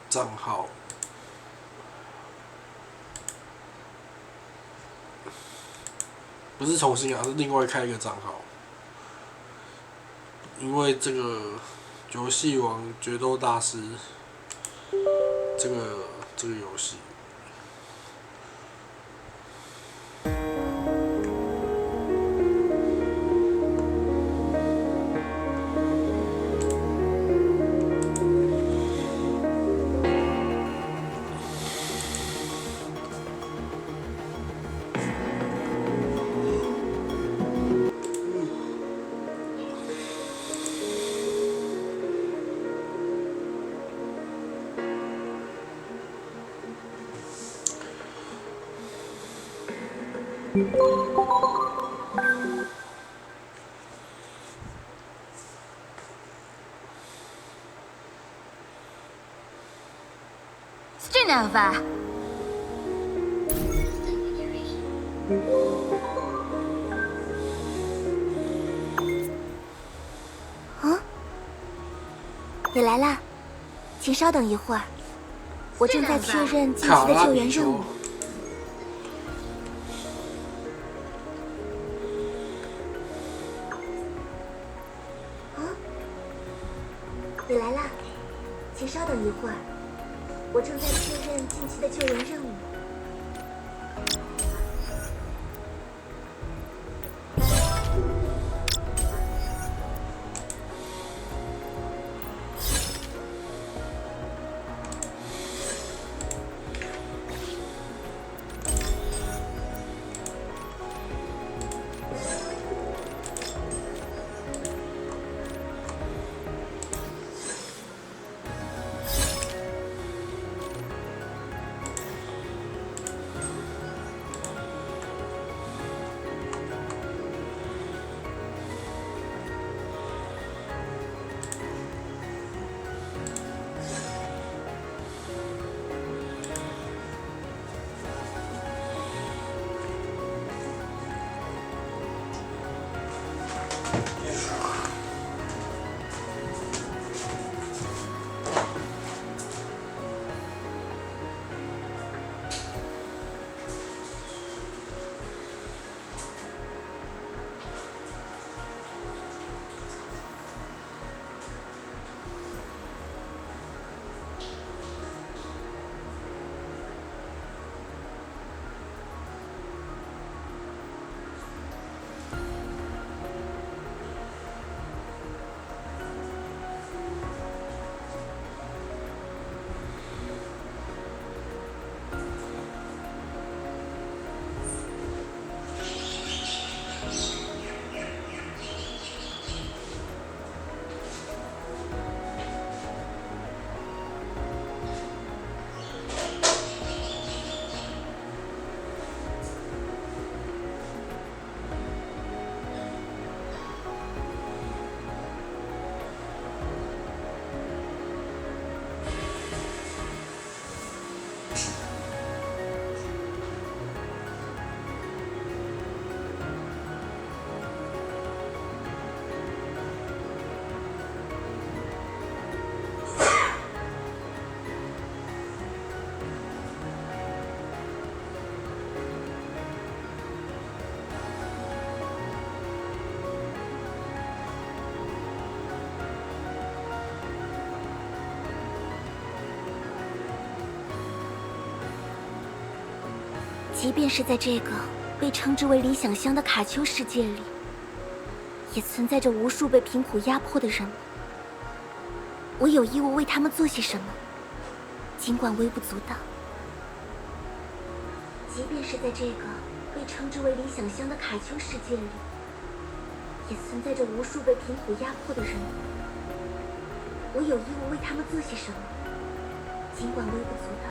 账号。不是重新啊，是另外开一个账号，因为这个游戏王决斗大师这个游戏。Shinobi。啊，你来啦，请稍等一会儿，我正在确认近期的救援任务。你来啦，请稍等一会儿，我正在确认近期的救援任务。即便是在这个被称之为理想乡的卡丘世界里，也存在着无数被贫苦压迫的人们。我有义务为他们做些什么，尽管微不足道。即便是在这个被称之为理想乡的卡丘世界里，也存在着无数被贫苦压迫的人。我有义务为他们做些什么，尽管微不足道。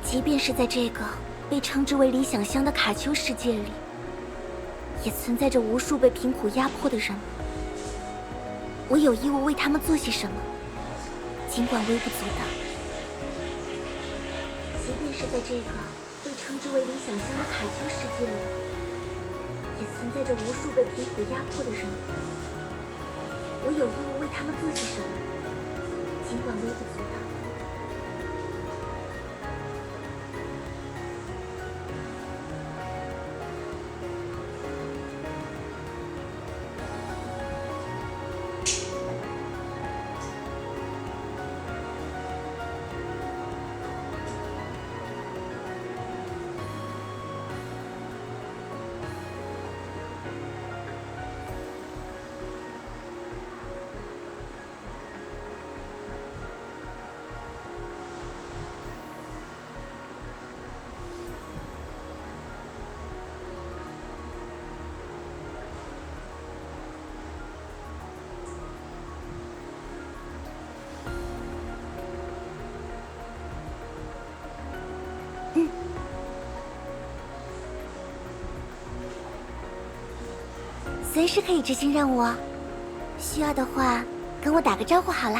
即便是在这个被称之为理想乡的卡丘世界里，也存在着无数被贫苦压迫的人。我有义务为他们做些什么，尽管微不足道。即便是在这个被称之为理想乡的卡丘世界里，也存在着无数被贫苦压迫的人。我有义务为他们做些什么，尽管微不足道。随时可以执行任务哦，需要的话跟我打个招呼好了。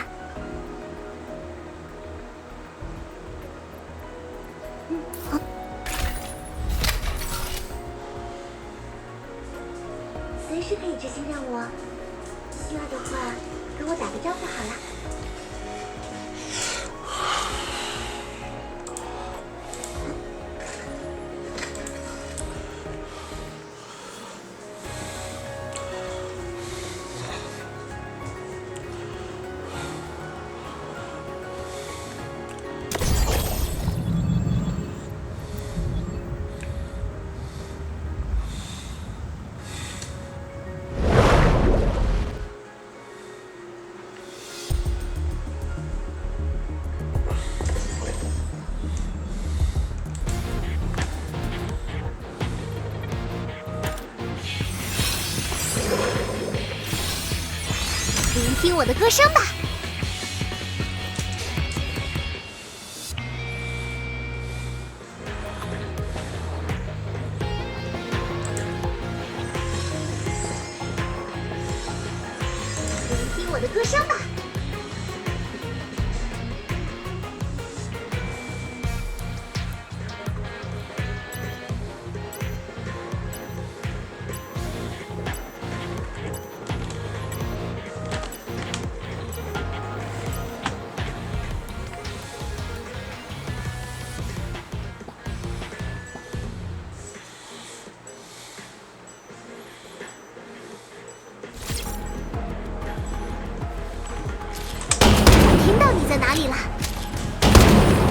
好。随时可以执行任务哦，需要的话跟我打个招呼好了。聆听我的歌声吧。聆听我的歌声吧。在哪里了？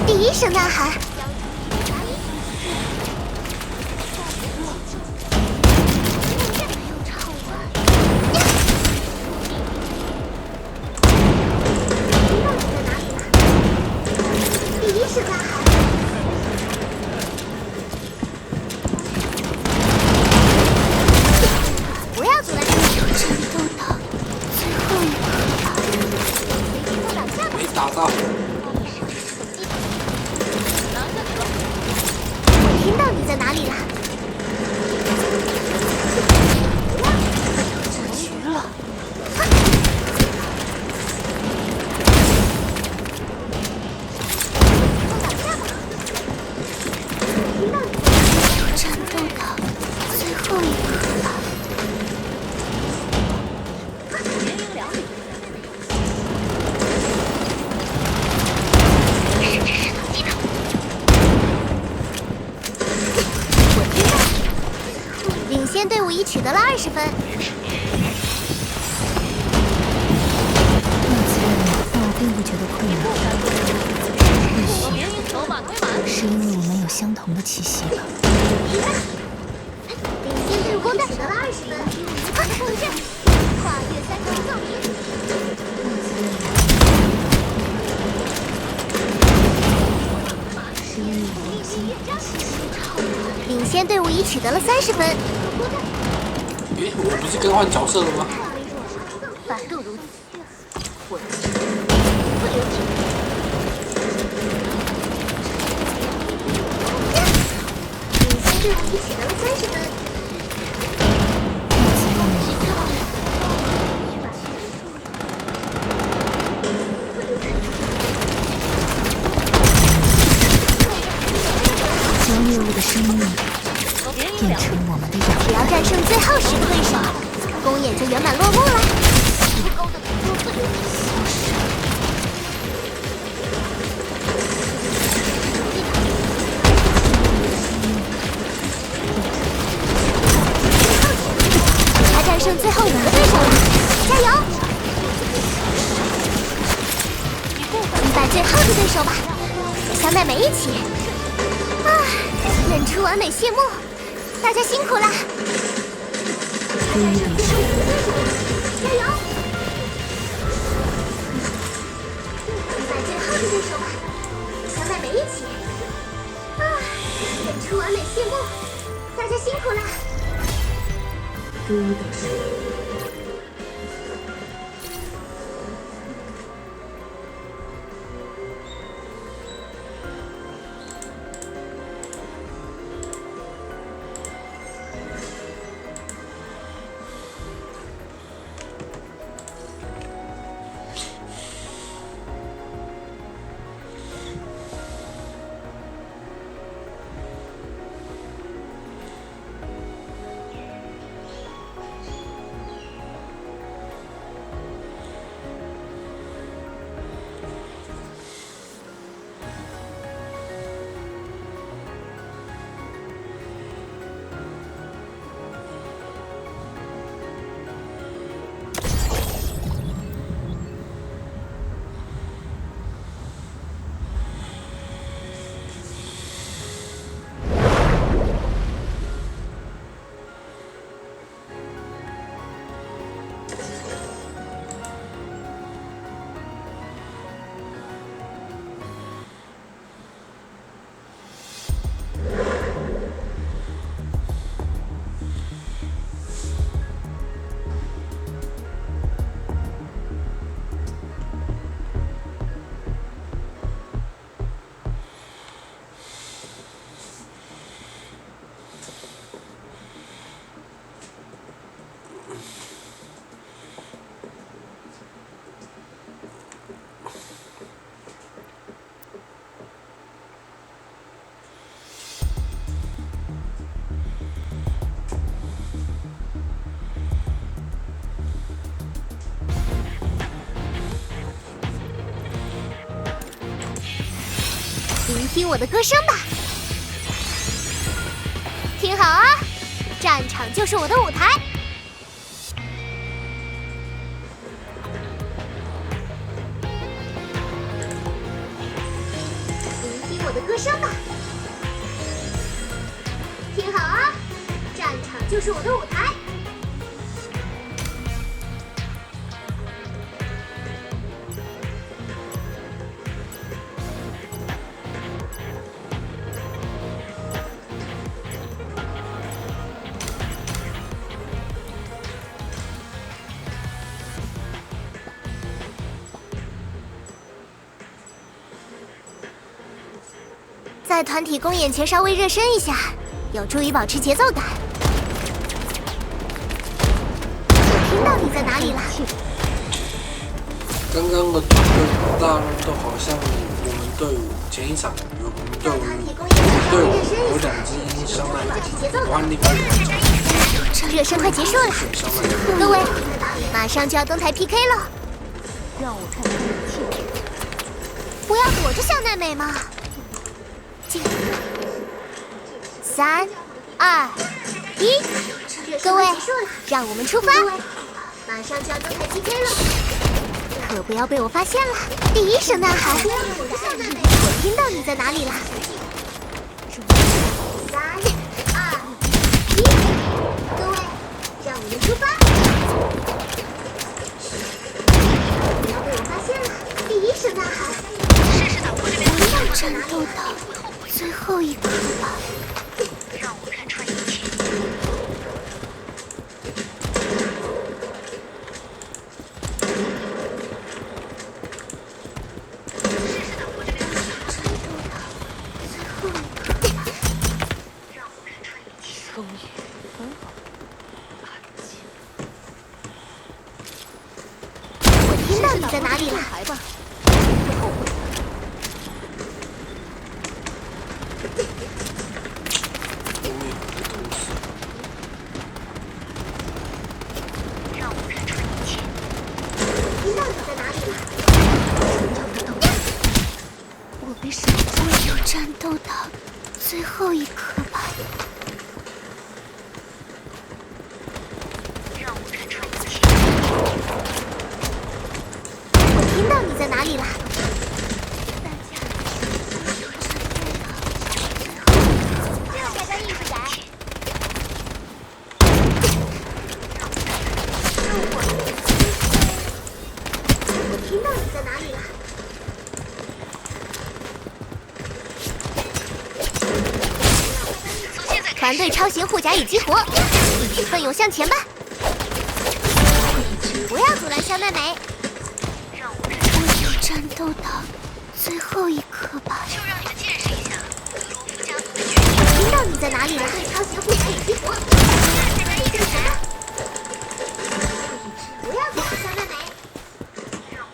第一声呐喊。取得了20分。但我并不觉得困难，或许是因为我们有相同的气息吧。领先队伍取得了20分，跨越3条纵移。领先队伍已取得了30分。诶，我不是更换角色了吗？反路如此，我不留情。领先队伍已取得了30分。将猎物的生命变成我们的养分。只要战胜最后10个对手，公演就圆满落幕了。他战胜最后5个对手了，加油！击败最后的对手吧，小奶妹一起。啊，演出完美谢幕，大家辛苦啦！加油！击败最后的对手吧，小奶妹一起。啊，演出完美谢幕，大家辛苦啦！聆听我的歌声吧，听好啊，战场就是我的舞台。的歌声吧。听好啊，战场就是我的舞台。在团体公演前稍微热身一下，有助于保持节奏感。我听到你在哪里了。刚刚的团队大乱斗好像我们队伍前一场我们队伍有2只香奈儿，换另外一个。热身快结束了，各位，马上就要登台 PK 了。让我看看运气。不要躲着小奈美嘛。3、2、1，各位，让我们出发！马上就要登台 PK 了，可不要被我发现了！第一声呐喊，我听到你在哪里了。3、2、1，各位，让我们出发！不要被我发现了！第一声呐喊，要战斗到最后一刻吧。让我看穿一切。我听到你在哪里了。战斗到最后一刻吧。让我看穿一切。我听到你在哪里了。大家艺术感。我听到你在哪里了。团队超型护甲已激活，一起奋勇向前吧！不要阻拦香奈美。我要战斗到最后一刻吧。就让你们见识一下罗夫家族的决心。我听到你在哪里了？团队超型护甲已激活，大家一起向前！不要阻拦香奈美。战斗到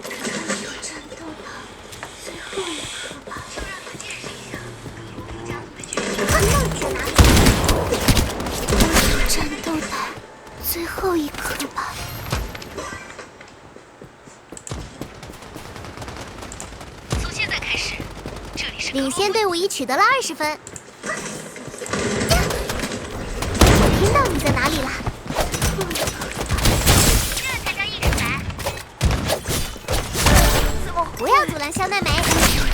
最后一刻吧。就让你们见识一下罗夫家族的决心。我听到你在哪里？战斗到最后一刻吧。从现在开始，这里是领先队伍已取得了20分。我听到你在哪里了。这才叫艺术感。不要阻拦香奈美。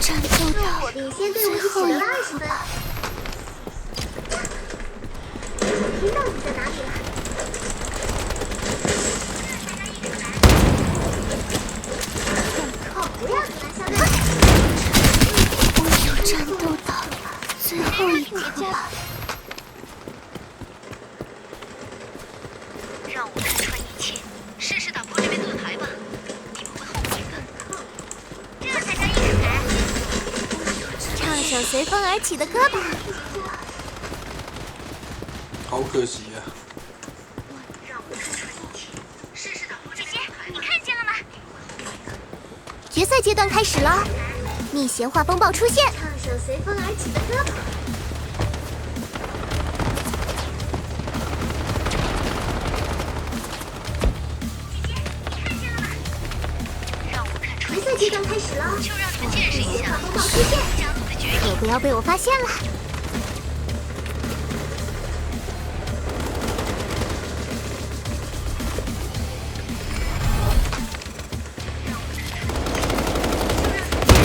战斗到领先队伍已取得了20分。我听到你在哪里了。不要阻拦香奈美。我要战斗到最后一刻吧。让我看穿一切，试试打破这面盾牌吧，你们会后悔的。这才叫艺术感。唱首随风而起的歌吧。好可惜啊！让我看穿一切，试试打破这些，你看见了吗？决赛阶段开始了，逆弦画风暴出现，唱首随风而起的歌吧。决赛阶段开始了，就让你们见识一下风暴出现，可不要被我发现了。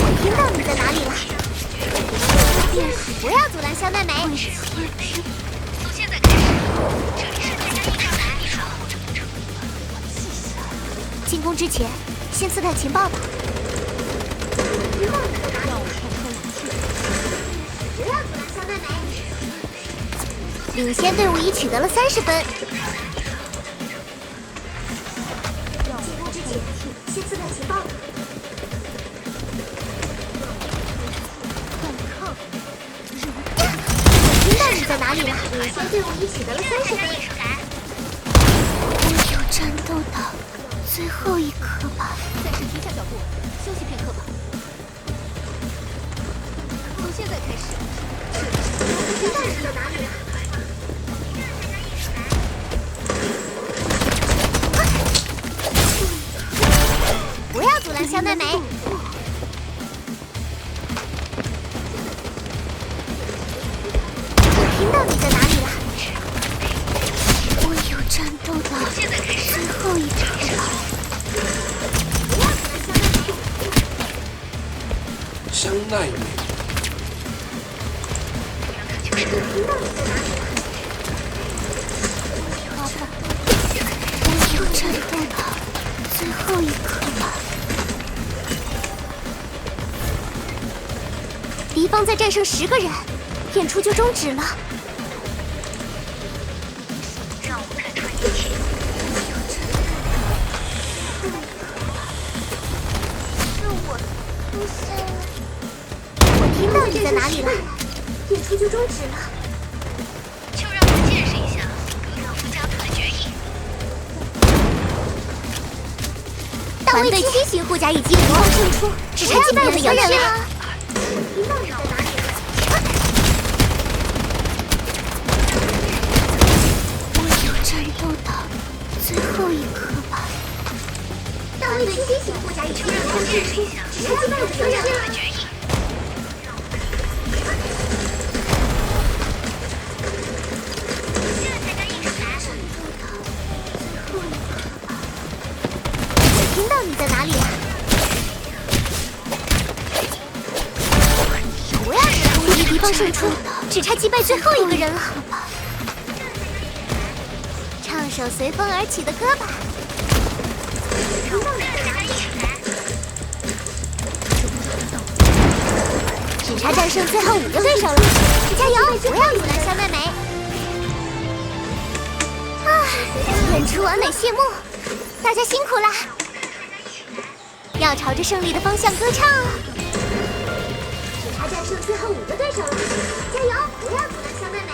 我听到你在哪里了。不要阻拦香奈美。从现在开始，这里是最佳一场比赛。进攻之前，先刺探情报吧。不要阻拦香奈美。领先队伍已取得了30分。进攻之前，先刺探情报吧。听到你在哪里了？领先队伍已取得了30分。我有战斗到最后一刻吧。暂时停下脚步，休息片刻吧。从现在开始，听到你在哪里了？不要阻拦香奈美。听到你在哪里了？我有战斗到最后一场了。香奈美。我有战斗到最后一刻了。敌方再战胜10个人，演出就终止了。让我们看穿一切。是我出现了。我听到你在哪里了，演出就终止了。就让我们见识一下格格夫家族的决议。团队7型护甲已激活，胜出，只差击败5个人了。听到你在哪里了？战斗到最后一刻吧。团队7型护甲已成功胜出，只差击败5个人了。听到你在哪里了？不要阻止敌方胜出，只差击败最后一个人了。唱首随风而起的歌吧。只差战胜最后5个对手了，加油！不要阻拦香奈美。演出完美谢幕，大家辛苦啦！要朝着胜利的方向歌唱啊！只差战胜最后5个对手了，加油！不要阻拦香奈美。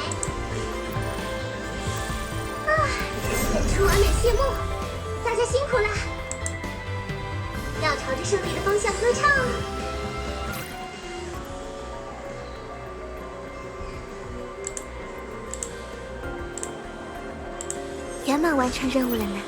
演出完美谢幕，大家辛苦啦！要朝着胜利的方向歌唱啊！圆满完成任务了呢。